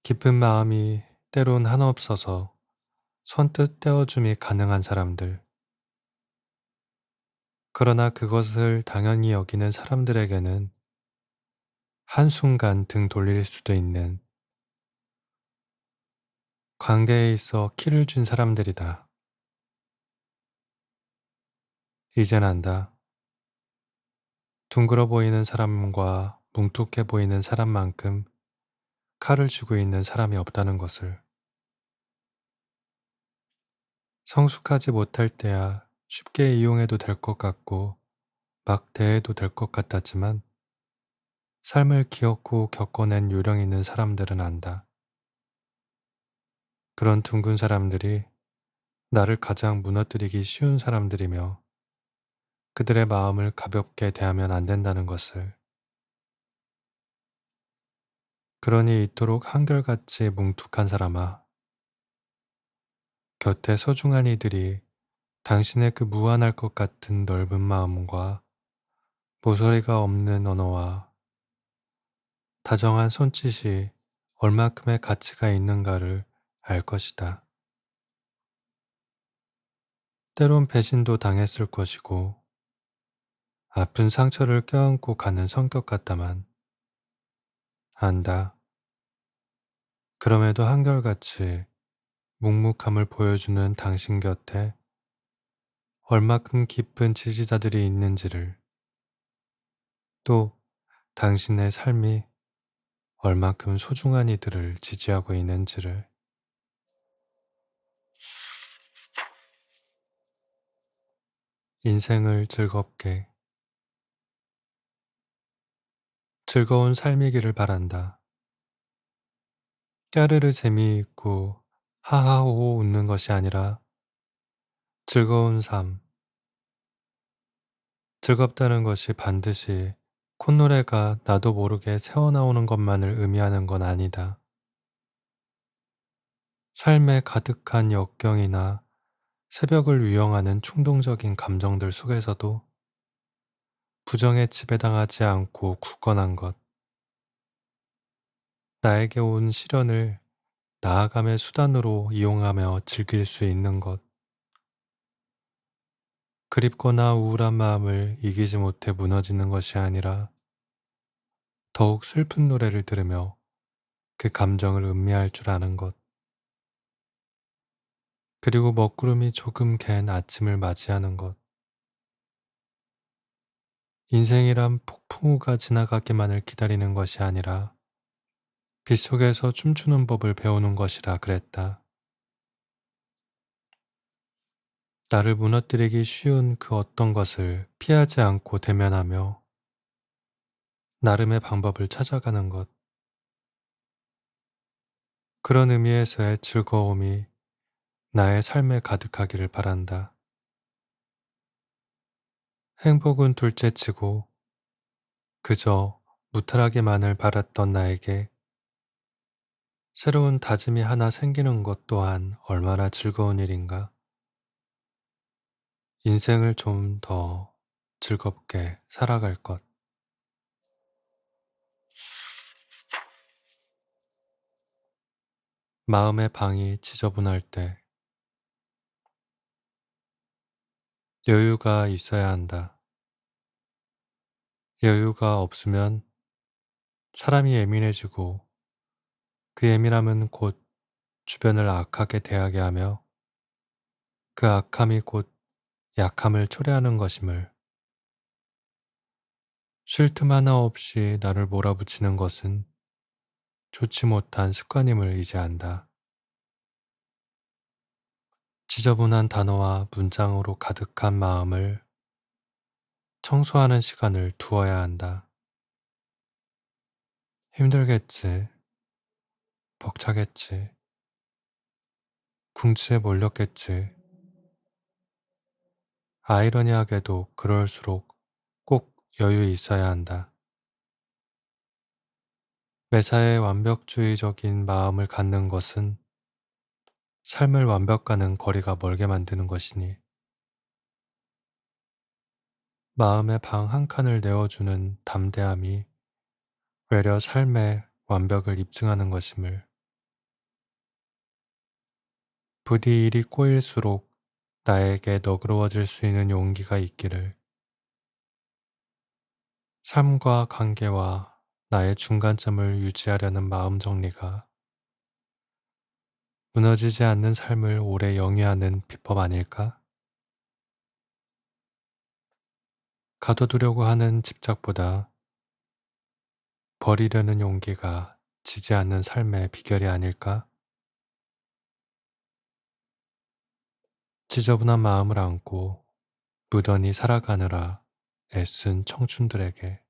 깊은 마음이 때론 한없어서 선뜻 떼어줌이 가능한 사람들, 그러나 그것을 당연히 여기는 사람들에게는 한순간 등 돌릴 수도 있는 관계에 있어 키를 준 사람들이다. 이젠 안다. 둥그러 보이는 사람과 뭉툭해 보이는 사람만큼 칼을 쥐고 있는 사람이 없다는 것을. 성숙하지 못할 때야 쉽게 이용해도 될 것 같고 막 대해도 될 것 같았지만 삶을 기었고 겪어낸 요령 있는 사람들은 안다. 그런 둥근 사람들이 나를 가장 무너뜨리기 쉬운 사람들이며 그들의 마음을 가볍게 대하면 안 된다는 것을. 그러니 이토록 한결같이 뭉툭한 사람아, 곁에 소중한 이들이 당신의 그 무한할 것 같은 넓은 마음과 모서리가 없는 언어와 다정한 손짓이 얼마큼의 가치가 있는가를 알 것이다. 때론 배신도 당했을 것이고 아픈 상처를 껴안고 가는 성격 같다만 안다. 그럼에도 한결같이 묵묵함을 보여주는 당신 곁에 얼마큼 깊은 지지자들이 있는지를, 또 당신의 삶이 얼마큼 소중한 이들을 지지하고 있는지를. 인생을 즐겁게, 즐거운 삶이기를 바란다. 까르르 재미있고 하하호호 웃는 것이 아니라 즐거운 삶, 즐겁다는 것이 반드시 콧노래가 나도 모르게 새어나오는 것만을 의미하는 건 아니다. 삶에 가득한 역경이나 새벽을 유영하는 충동적인 감정들 속에서도 부정에 지배당하지 않고 굳건한 것, 나에게 온 시련을 나아감의 수단으로 이용하며 즐길 수 있는 것, 그립거나 우울한 마음을 이기지 못해 무너지는 것이 아니라 더욱 슬픈 노래를 들으며 그 감정을 음미할 줄 아는 것, 그리고 먹구름이 조금 갠 아침을 맞이하는 것. 인생이란 폭풍우가 지나가기만을 기다리는 것이 아니라 빗속에서 춤추는 법을 배우는 것이라 그랬다. 나를 무너뜨리기 쉬운 그 어떤 것을 피하지 않고 대면하며 나름의 방법을 찾아가는 것. 그런 의미에서의 즐거움이 나의 삶에 가득하기를 바란다. 행복은 둘째치고 그저 무탈하게만을 바랐던 나에게 새로운 다짐이 하나 생기는 것 또한 얼마나 즐거운 일인가. 인생을 좀 더 즐겁게 살아갈 것. 마음의 방이 지저분할 때 여유가 있어야 한다. 여유가 없으면 사람이 예민해지고 그 예민함은 곧 주변을 악하게 대하게 하며 그 악함이 곧 약함을 초래하는 것임을. 쉴 틈 하나 없이 나를 몰아붙이는 것은 좋지 못한 습관임을 이제 안다. 지저분한 단어와 문장으로 가득한 마음을 청소하는 시간을 두어야 한다. 힘들겠지, 벅차겠지, 궁지에 몰렸겠지. 아이러니하게도 그럴수록 꼭 여유 있어야 한다. 매사에 완벽주의적인 마음을 갖는 것은 삶을 완벽과는 거리가 멀게 만드는 것이니 마음의 방 한 칸을 내어주는 담대함이 외려 삶의 완벽을 입증하는 것임을. 부디 일이 꼬일수록 나에게 너그러워질 수 있는 용기가 있기를. 삶과 관계와 나의 중간점을 유지하려는 마음 정리가 무너지지 않는 삶을 오래 영위하는 비법 아닐까? 가둬두려고 하는 집착보다 버리려는 용기가 지지 않는 삶의 비결이 아닐까? 지저분한 마음을 안고 무던히 살아가느라 애쓴 청춘들에게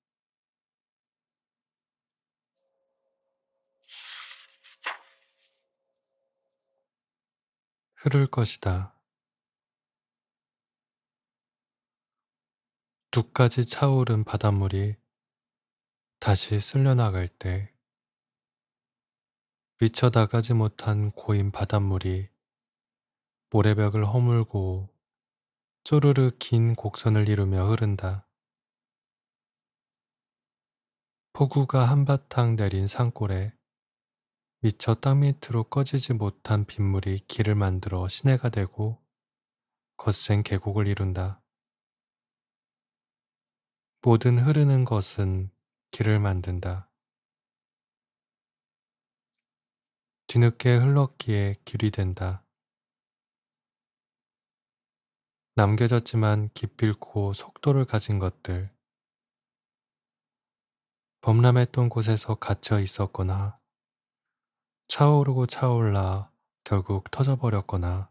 흐를 것이다. 둑까지 차오른 바닷물이 다시 쓸려나갈 때 미쳐 나가지 못한 고인 바닷물이 모래벽을 허물고 쪼르르 긴 곡선을 이루며 흐른다. 폭우가 한바탕 내린 산골에 미처 땅 밑으로 꺼지지 못한 빗물이 길을 만들어 시내가 되고 거센 계곡을 이룬다. 모든 흐르는 것은 길을 만든다. 뒤늦게 흘렀기에 길이 된다. 남겨졌지만 기필코 속도를 가진 것들, 범람했던 곳에서 갇혀 있었거나 차오르고 차올라 결국 터져버렸거나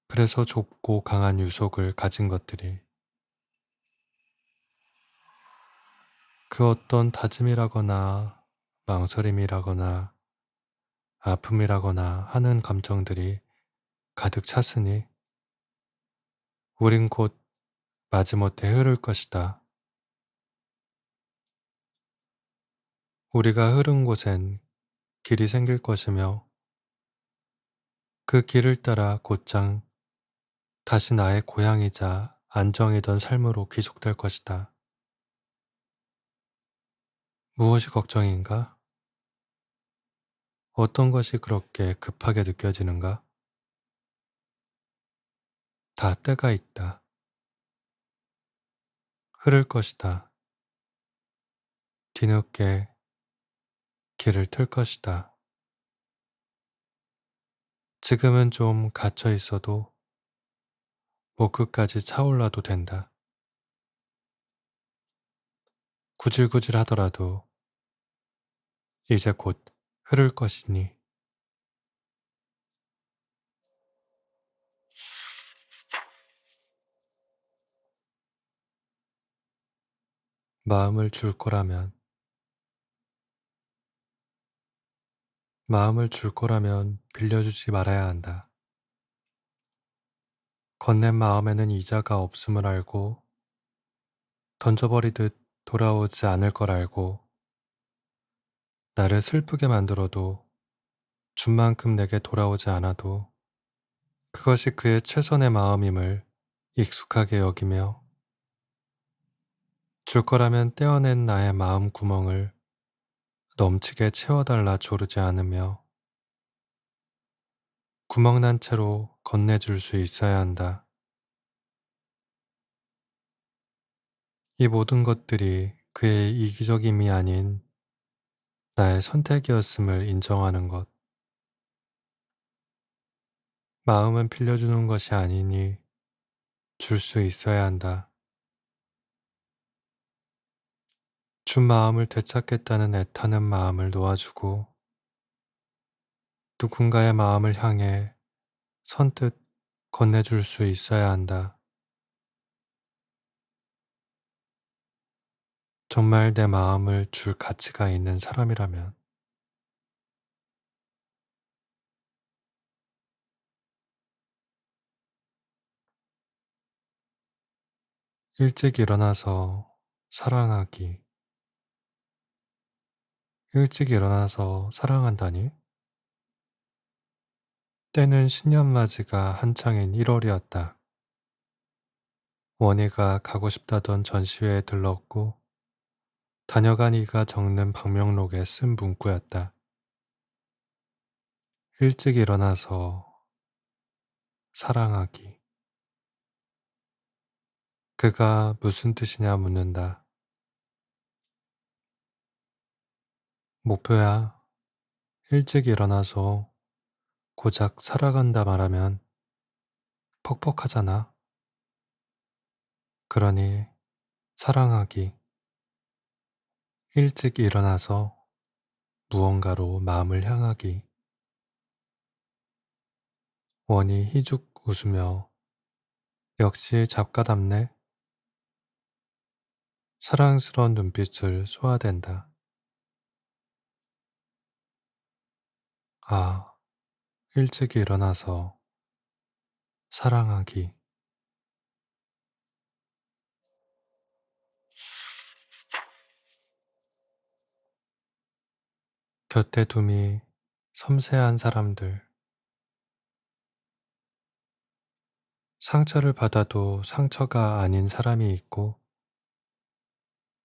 그래서 좁고 강한 유속을 가진 것들이 그 어떤 다짐이라거나 망설임이라거나 아픔이라거나 하는 감정들이 가득 찼으니 우린 곧 마지못해 흐를 것이다. 우리가 흐른 곳엔 길이 생길 것이며 그 길을 따라 곧장 다시 나의 고향이자 안정이던 삶으로 귀속될 것이다. 무엇이 걱정인가? 어떤 것이 그렇게 급하게 느껴지는가? 다 때가 있다. 흐를 것이다. 뒤늦게 길을 틀 것이다. 지금은 좀 갇혀 있어도 목 끝까지 차올라도 된다. 구질구질 하더라도 이제 곧 흐를 것이니 마음을 줄 거라면 마음을 줄 거라면 빌려주지 말아야 한다. 건넨 마음에는 이자가 없음을 알고 던져버리듯 돌아오지 않을 걸 알고 나를 슬프게 만들어도 준 만큼 내게 돌아오지 않아도 그것이 그의 최선의 마음임을 익숙하게 여기며 줄 거라면 떼어낸 나의 마음 구멍을 넘치게 채워달라 조르지 않으며 구멍난 채로 건네줄 수 있어야 한다. 이 모든 것들이 그의 이기적임이 아닌 나의 선택이었음을 인정하는 것. 마음은 빌려주는 것이 아니니 줄 수 있어야 한다. 준 마음을 되찾겠다는 애타는 마음을 놓아주고 누군가의 마음을 향해 선뜻 건네줄 수 있어야 한다. 정말 내 마음을 줄 가치가 있는 사람이라면 일찍 일어나서 사랑하기. 일찍 일어나서 사랑한다니? 때는 신년맞이가 한창인 1월이었다. 원희가 가고 싶다던 전시회에 들렀고 다녀간 이가 적는 방명록에 쓴 문구였다. 일찍 일어나서 사랑하기. 그가 무슨 뜻이냐 묻는다. 목표야. 일찍 일어나서 고작 살아간다 말하면 퍽퍽하잖아. 그러니 사랑하기. 일찍 일어나서 무언가로 마음을 향하기. 원이 희죽 웃으며 역시 작가답네. 사랑스러운 눈빛을 쏘아댄다. 아, 일찍 일어나서 사랑하기. 곁에 둠이 섬세한 사람들. 상처를 받아도 상처가 아닌 사람이 있고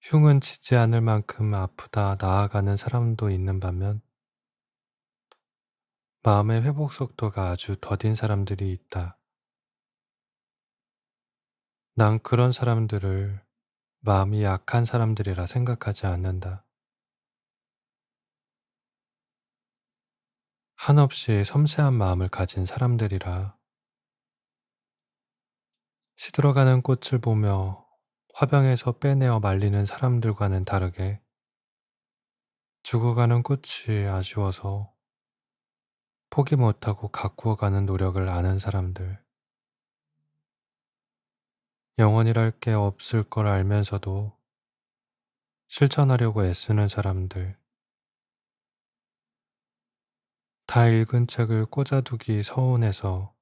흉은 지지 않을 만큼 아프다 나아가는 사람도 있는 반면 마음의 회복 속도가 아주 더딘 사람들이 있다. 난 그런 사람들을 마음이 약한 사람들이라 생각하지 않는다. 한없이 섬세한 마음을 가진 사람들이라 시들어가는 꽃을 보며 화병에서 빼내어 말리는 사람들과는 다르게 죽어가는 꽃이 아쉬워서 포기 못하고 가꾸어가는 노력을 아는 사람들. 영원이랄 게 없을 걸 알면서도 실천하려고 애쓰는 사람들. 다 읽은 책을 꽂아두기 서운해서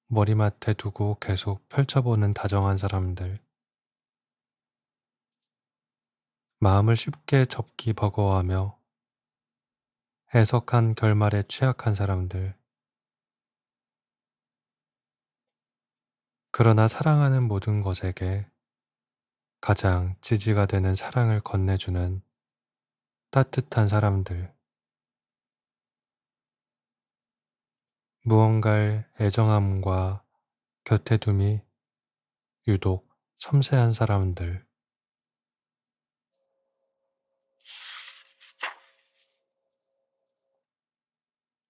머리맡에 두고 계속 펼쳐보는 다정한 사람들. 마음을 쉽게 접기 버거워하며 애석한 결말에 취약한 사람들. 그러나 사랑하는 모든 것에게 가장 지지가 되는 사랑을 건네주는 따뜻한 사람들. 무언가의 애정함과 곁에 둠이 유독 섬세한 사람들.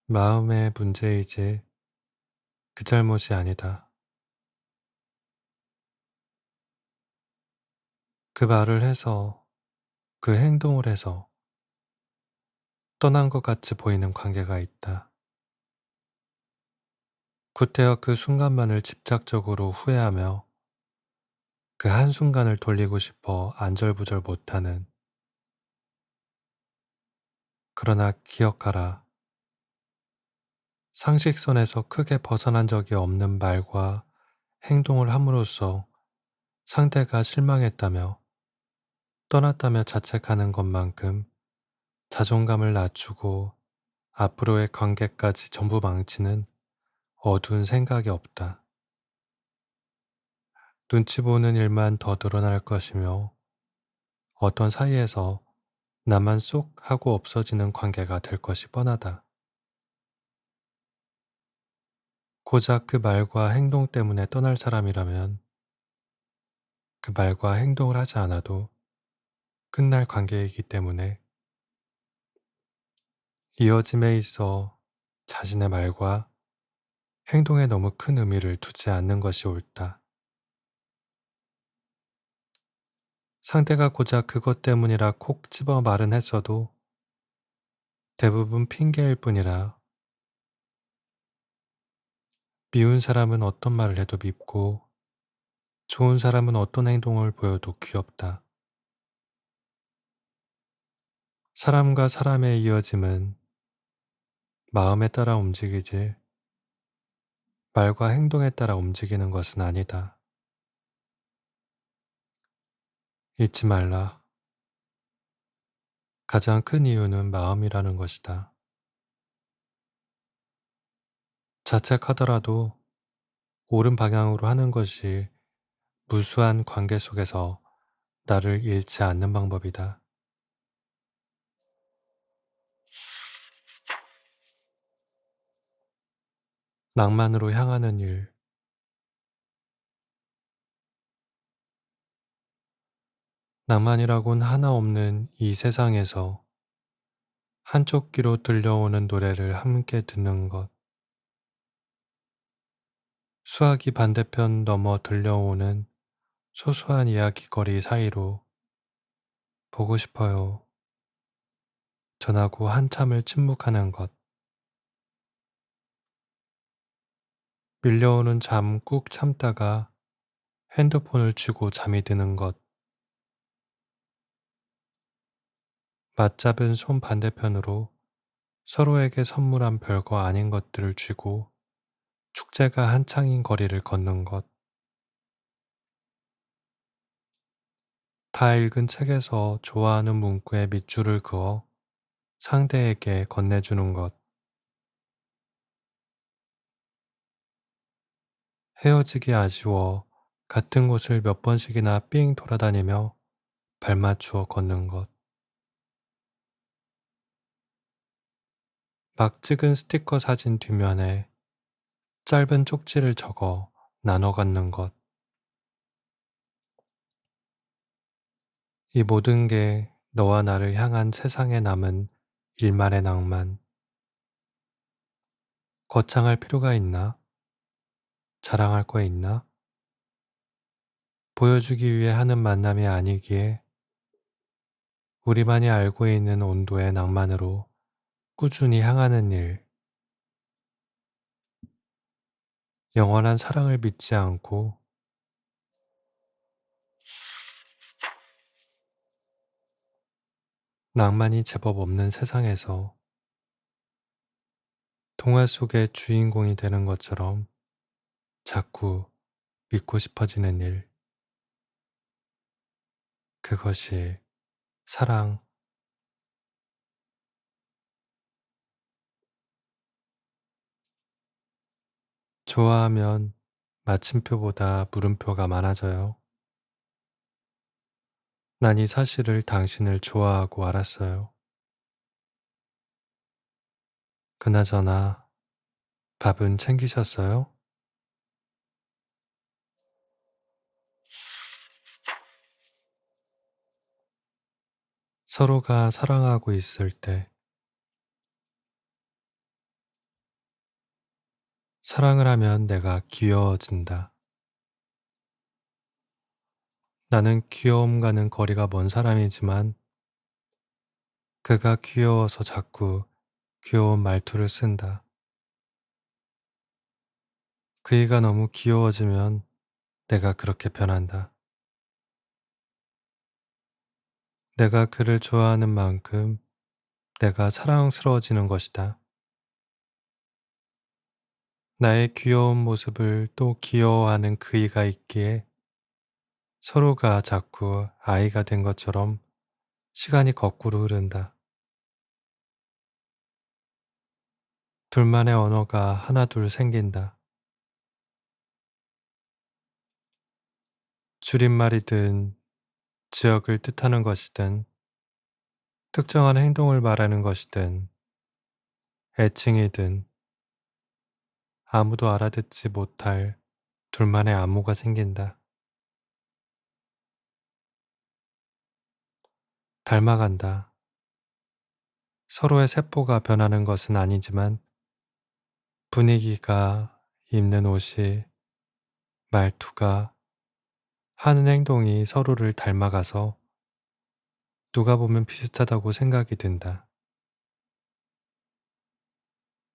마음의 문제이지 그 잘못이 아니다. 그 말을 해서 그 행동을 해서 떠난 것 같이 보이는 관계가 있다. 구태여 그 순간만을 집착적으로 후회하며 그 한순간을 돌리고 싶어 안절부절 못하는. 그러나 기억하라. 상식선에서 크게 벗어난 적이 없는 말과 행동을 함으로써 상대가 실망했다며 떠났다며 자책하는 것만큼 자존감을 낮추고 앞으로의 관계까지 전부 망치는 어두운 생각이 없다. 눈치 보는 일만 더 늘어날 것이며 어떤 사이에서 나만 쏙 하고 없어지는 관계가 될 것이 뻔하다. 고작 그 말과 행동 때문에 떠날 사람이라면 그 말과 행동을 하지 않아도 끝날 관계이기 때문에 이어짐에 있어 자신의 말과 행동에 너무 큰 의미를 두지 않는 것이 옳다. 상대가 고작 그것 때문이라 콕 집어 말은 했어도 대부분 핑계일 뿐이라 미운 사람은 어떤 말을 해도 밉고 좋은 사람은 어떤 행동을 보여도 귀엽다. 사람과 사람의 이어짐은 마음에 따라 움직이지 말과 행동에 따라 움직이는 것은 아니다. 잊지 말라. 가장 큰 이유는 마음이라는 것이다. 자책하더라도 옳은 방향으로 하는 것이 무수한 관계 속에서 나를 잃지 않는 방법이다. 낭만으로 향하는 일, 낭만이라곤 하나 없는 이 세상에서 한쪽 귀로 들려오는 노래를 함께 듣는 것, 수화기 반대편 넘어 들려오는 소소한 이야기거리 사이로 보고 싶어요. 전하고 한참을 침묵하는 것, 밀려오는 잠 꾹 참다가 핸드폰을 쥐고 잠이 드는 것, 맞잡은 손 반대편으로 서로에게 선물한 별거 아닌 것들을 쥐고 축제가 한창인 거리를 걷는 것, 다 읽은 책에서 좋아하는 문구에 밑줄을 그어 상대에게 건네주는 것, 헤어지기 아쉬워 같은 곳을 몇 번씩이나 삥 돌아다니며 발맞추어 걷는 것, 막 찍은 스티커 사진 뒷면에 짧은 쪽지를 적어 나눠 갖는 것, 이 모든 게 너와 나를 향한 세상에 남은 일말의 낭만, 거창할 필요가 있나? 자랑할 거 있나? 보여주기 위해 하는 만남이 아니기에 우리만이 알고 있는 온도의 낭만으로 꾸준히 향하는 일, 영원한 사랑을 믿지 않고 낭만이 제법 없는 세상에서 동화 속의 주인공이 되는 것처럼 자꾸 믿고 싶어지는 일, 그것이 사랑. 좋아하면 마침표보다 물음표가 많아져요. 난 이 사실을 당신을 좋아하고 알았어요. 그나저나 밥은 챙기셨어요? 서로가 사랑하고 있을 때 사랑을 하면 내가 귀여워진다. 나는 귀여움과는 거리가 먼 사람이지만 그가 귀여워서 자꾸 귀여운 말투를 쓴다. 그이가 너무 귀여워지면 내가 그렇게 변한다. 내가 그를 좋아하는 만큼 내가 사랑스러워지는 것이다. 나의 귀여운 모습을 또 귀여워하는 그이가 있기에 서로가 자꾸 아이가 된 것처럼 시간이 거꾸로 흐른다. 둘만의 언어가 하나둘 생긴다. 줄임말이든 지역을 뜻하는 것이든 특정한 행동을 말하는 것이든 애칭이든 아무도 알아듣지 못할 둘만의 암호가 생긴다. 닮아간다. 서로의 세포가 변하는 것은 아니지만 분위기가, 입는 옷이, 말투가, 하는 행동이 서로를 닮아가서 누가 보면 비슷하다고 생각이 든다.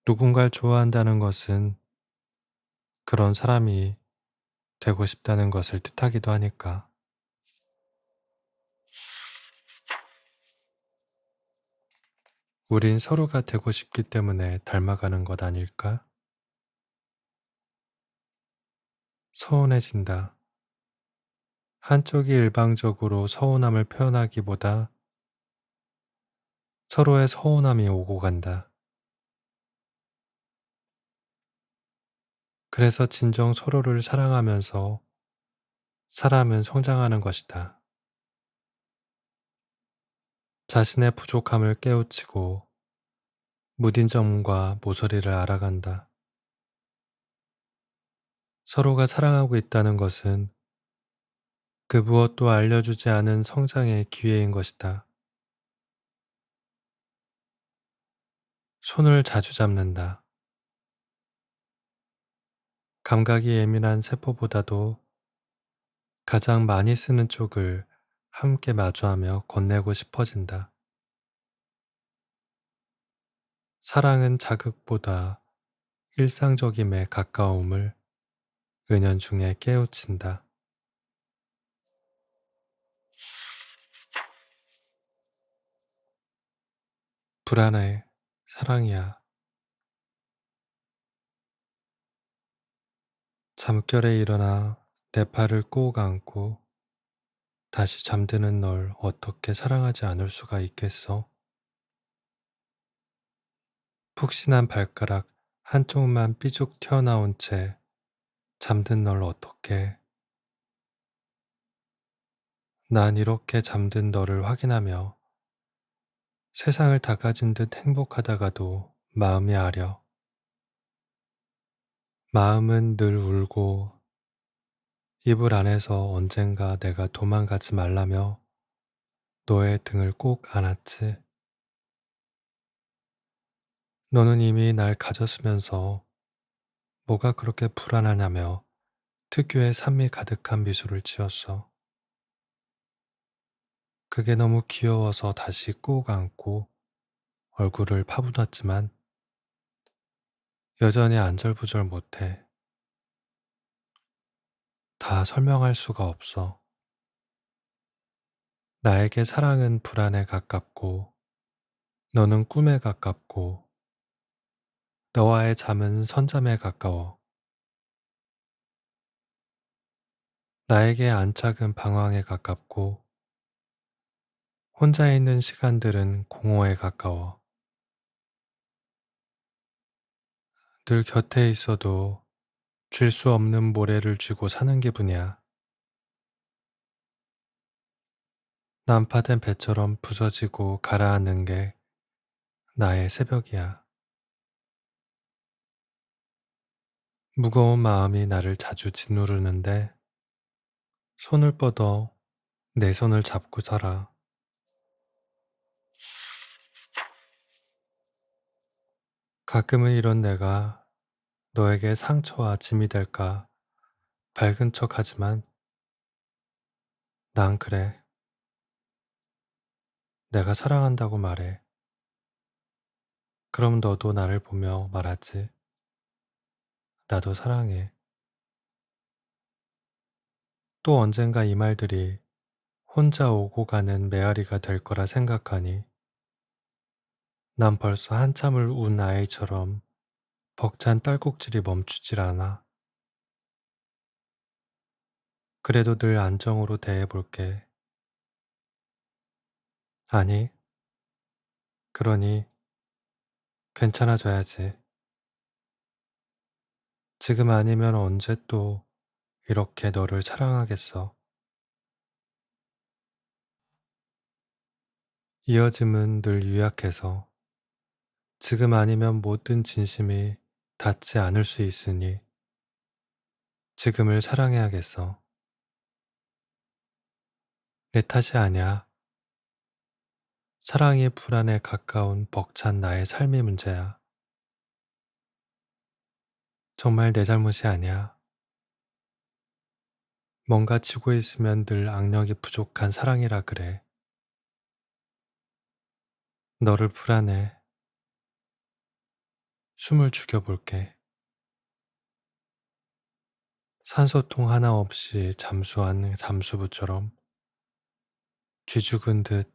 누군가를 좋아한다는 것은 그런 사람이 되고 싶다는 것을 뜻하기도 하니까. 우린 서로가 되고 싶기 때문에 닮아가는 것 아닐까? 서운해진다. 한쪽이 일방적으로 서운함을 표현하기보다 서로의 서운함이 오고 간다. 그래서 진정 서로를 사랑하면서 사람은 성장하는 것이다. 자신의 부족함을 깨우치고 무딘 점과 모서리를 알아간다. 서로가 사랑하고 있다는 것은 그 무엇도 알려주지 않은 성장의 기회인 것이다. 손을 자주 잡는다. 감각이 예민한 세포보다도 가장 많이 쓰는 쪽을 함께 마주하며 건네고 싶어진다. 사랑은 자극보다 일상적임에 가까움을 은연중에 깨우친다. 불안해. 사랑이야. 잠결에 일어나 내 팔을 꼭 안고 다시 잠드는 널 어떻게 사랑하지 않을 수가 있겠어? 푹신한 발가락 한쪽만 삐죽 튀어나온 채 잠든 널 어떻게? 난 이렇게 잠든 너를 확인하며 세상을 다 가진 듯 행복하다가도 마음이 아려. 마음은 늘 울고 이불 안에서 언젠가 내가 도망가지 말라며 너의 등을 꼭 안았지. 너는 이미 날 가졌으면서 뭐가 그렇게 불안하냐며 특유의 산미 가득한 미소를 지었어. 그게 너무 귀여워서 다시 꼭 안고 얼굴을 파묻었지만 여전히 안절부절 못해. 다 설명할 수가 없어. 나에게 사랑은 불안에 가깝고 너는 꿈에 가깝고 너와의 잠은 선잠에 가까워. 나에게 안착은 방황에 가깝고 혼자 있는 시간들은 공허에 가까워. 늘 곁에 있어도 쥘 수 없는 모래를 쥐고 사는 기분이야. 난파된 배처럼 부서지고 가라앉는 게 나의 새벽이야. 무거운 마음이 나를 자주 짓누르는데 손을 뻗어 내 손을 잡고 살아. 가끔은 이런 내가 너에게 상처와 짐이 될까 밝은 척 하지만 난 그래. 내가 사랑한다고 말해. 그럼 너도 나를 보며 말하지. 나도 사랑해. 또 언젠가 이 말들이 혼자 오고 가는 메아리가 될 거라 생각하니 난 벌써 한참을 운 아이처럼 벅찬 딸꾹질이 멈추질 않아. 그래도 늘 안정으로 대해볼게. 아니, 그러니 괜찮아져야지. 지금 아니면 언제 또 이렇게 너를 사랑하겠어. 이어짐은 늘 유약해서 지금 아니면 모든 진심이 닿지 않을 수 있으니 지금을 사랑해야겠어. 내 탓이 아니야. 사랑이 불안에 가까운 벅찬 나의 삶의 문제야. 정말 내 잘못이 아니야. 뭔가 지고 있으면 늘 악력이 부족한 사랑이라 그래. 너를 불안해. 숨을 죽여볼게. 산소통 하나 없이 잠수한 잠수부처럼 쥐죽은 듯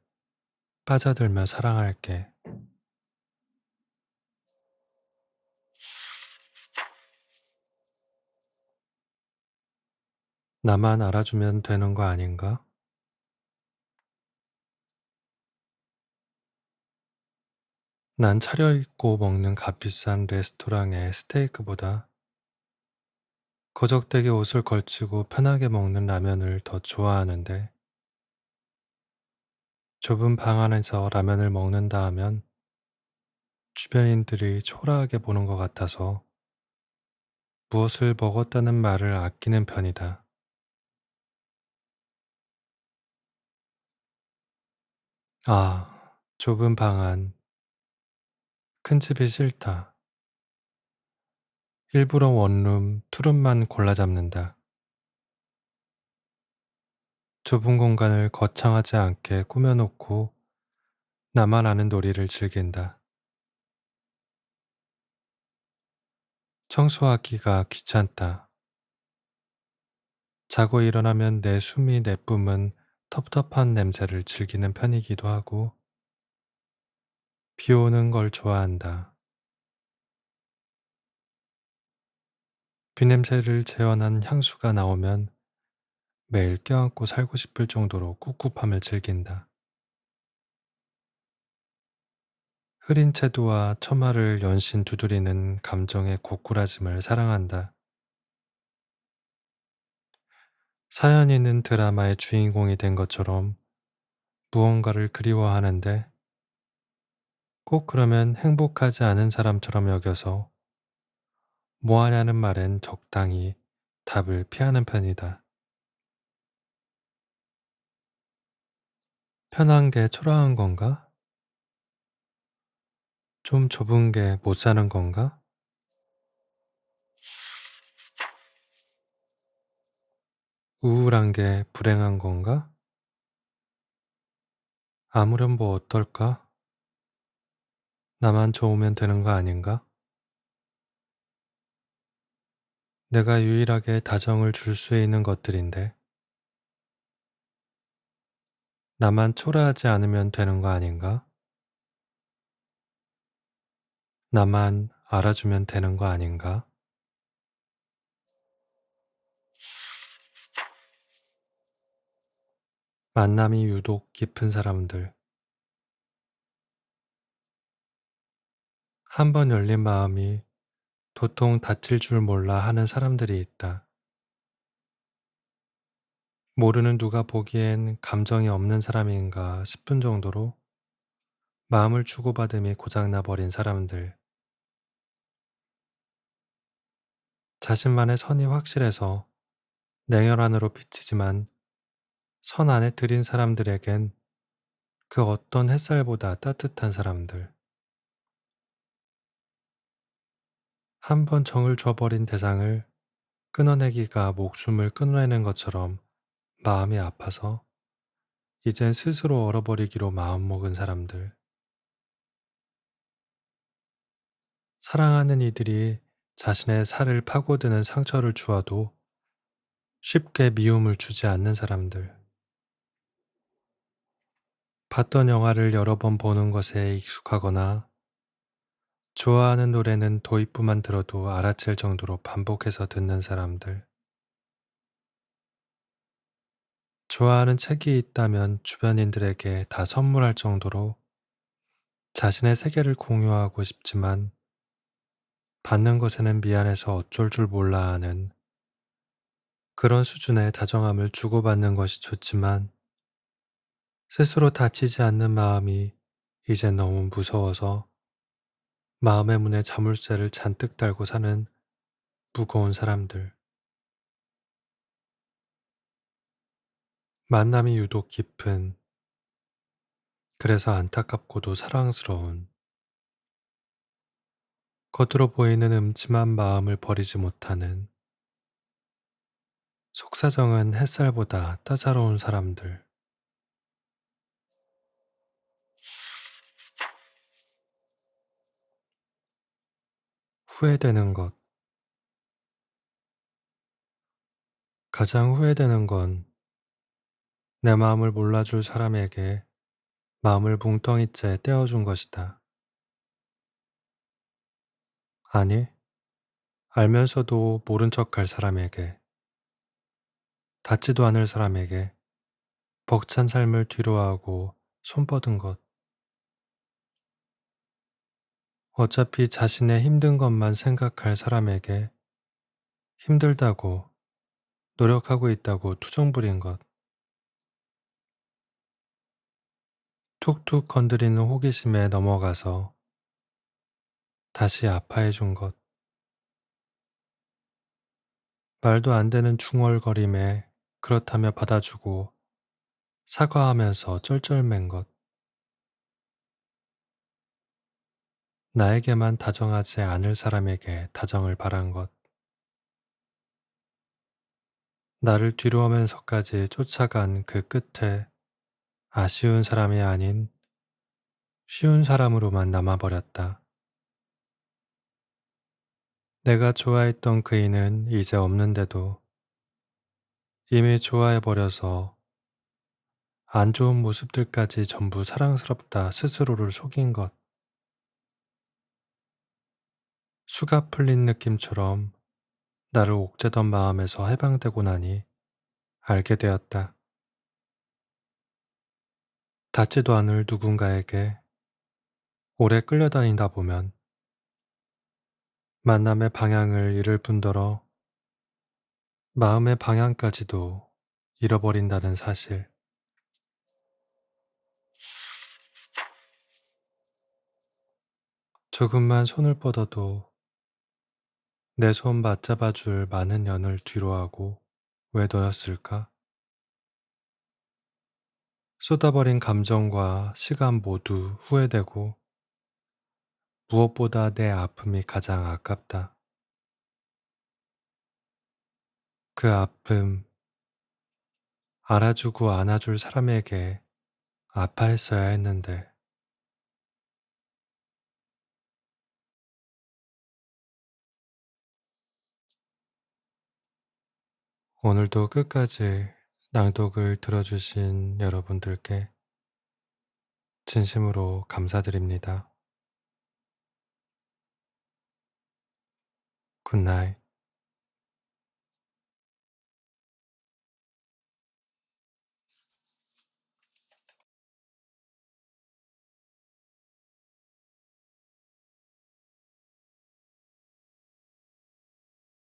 빠져들며 사랑할게. 나만 알아주면 되는 거 아닌가? 난 차려입고 먹는 값비싼 레스토랑의 스테이크보다 거적대게 옷을 걸치고 편하게 먹는 라면을 더 좋아하는데 좁은 방 안에서 라면을 먹는다 하면 주변인들이 초라하게 보는 것 같아서 무엇을 먹었다는 말을 아끼는 편이다. 아, 좁은 방 안, 큰 집이 싫다. 일부러 원룸, 투룸만 골라 잡는다. 좁은 공간을 거창하지 않게 꾸며놓고 나만 아는 놀이를 즐긴다. 청소하기가 귀찮다. 자고 일어나면 내 숨이 내뿜은 텁텁한 냄새를 즐기는 편이기도 하고, 비 오는 걸 좋아한다. 비냄새를 재현한 향수가 나오면 매일 껴안고 살고 싶을 정도로 꿉꿉함을 즐긴다. 흐린 채도와 처마를 연신 두드리는 감정의 고꾸라짐을 사랑한다. 사연 있는 드라마의 주인공이 된 것처럼 무언가를 그리워하는데, 꼭 그러면 행복하지 않은 사람처럼 여겨서 뭐 하냐는 말엔 적당히 답을 피하는 편이다. 편한 게 초라한 건가? 좀 좁은 게 못 사는 건가? 우울한 게 불행한 건가? 아무렴 뭐 어떨까? 나만 좋으면 되는 거 아닌가? 내가 유일하게 다정을 줄 수 있는 것들인데, 나만 초라하지 않으면 되는 거 아닌가? 나만 알아주면 되는 거 아닌가? 만남이 유독 깊은 사람들, 한 번 열린 마음이 도통 다칠 줄 몰라 하는 사람들이 있다. 모르는 누가 보기엔 감정이 없는 사람인가 싶은 정도로 마음을 주고받음이 고장나 버린 사람들, 자신만의 선이 확실해서 냉혈 안으로 비치지만 선 안에 들인 사람들에겐 그 어떤 햇살보다 따뜻한 사람들, 한 번 정을 줘버린 대상을 끊어내기가 목숨을 끊어내는 것처럼 마음이 아파서 이젠 스스로 얼어버리기로 마음먹은 사람들, 사랑하는 이들이 자신의 살을 파고드는 상처를 주어도 쉽게 미움을 주지 않는 사람들, 봤던 영화를 여러 번 보는 것에 익숙하거나 좋아하는 노래는 도입부만 들어도 알아챌 정도로 반복해서 듣는 사람들, 좋아하는 책이 있다면 주변인들에게 다 선물할 정도로 자신의 세계를 공유하고 싶지만 받는 것에는 미안해서 어쩔 줄 몰라 하는 그런 수준의 다정함을 주고받는 것이 좋지만 스스로 다치지 않는 마음이 이제 너무 무서워서 마음의 문에 자물쇠를 잔뜩 달고 사는 무거운 사람들. 만남이 유독 깊은, 그래서 안타깝고도 사랑스러운, 겉으로 보이는 음침한 마음을 버리지 못하는, 속사정은 햇살보다 따사로운 사람들. 후회되는 것. 가장 후회되는 건 내 마음을 몰라줄 사람에게 마음을 뭉텅이째 떼어준 것이다. 아니, 알면서도 모른 척 할 사람에게, 닿지도 않을 사람에게 벅찬 삶을 뒤로하고 손 뻗은 것. 어차피 자신의 힘든 것만 생각할 사람에게 힘들다고, 노력하고 있다고 투정 부린 것. 툭툭 건드리는 호기심에 넘어가서 다시 아파해 준 것. 말도 안 되는 중얼거림에 그렇다며 받아주고 사과하면서 쩔쩔맨 것. 나에게만 다정하지 않을 사람에게 다정을 바란 것. 나를 뒤로하면서까지 쫓아간 그 끝에 아쉬운 사람이 아닌 쉬운 사람으로만 남아버렸다. 내가 좋아했던 그이는 이제 없는데도 이미 좋아해버려서 안 좋은 모습들까지 전부 사랑스럽다 스스로를 속인 것. 수가 풀린 느낌처럼 나를 옥죄던 마음에서 해방되고 나니 알게 되었다. 닿지도 않을 누군가에게 오래 끌려다니다 보면 만남의 방향을 잃을 뿐더러 마음의 방향까지도 잃어버린다는 사실. 조금만 손을 뻗어도 내 손 맞잡아줄 많은 연을 뒤로하고 왜 너였을까? 쏟아버린 감정과 시간 모두 후회되고 무엇보다 내 아픔이 가장 아깝다. 그 아픔 알아주고 안아줄 사람에게 아파했어야 했는데 오늘도 끝까지 낭독을 들어주신 여러분들께 진심으로 감사드립니다. 굿나잇.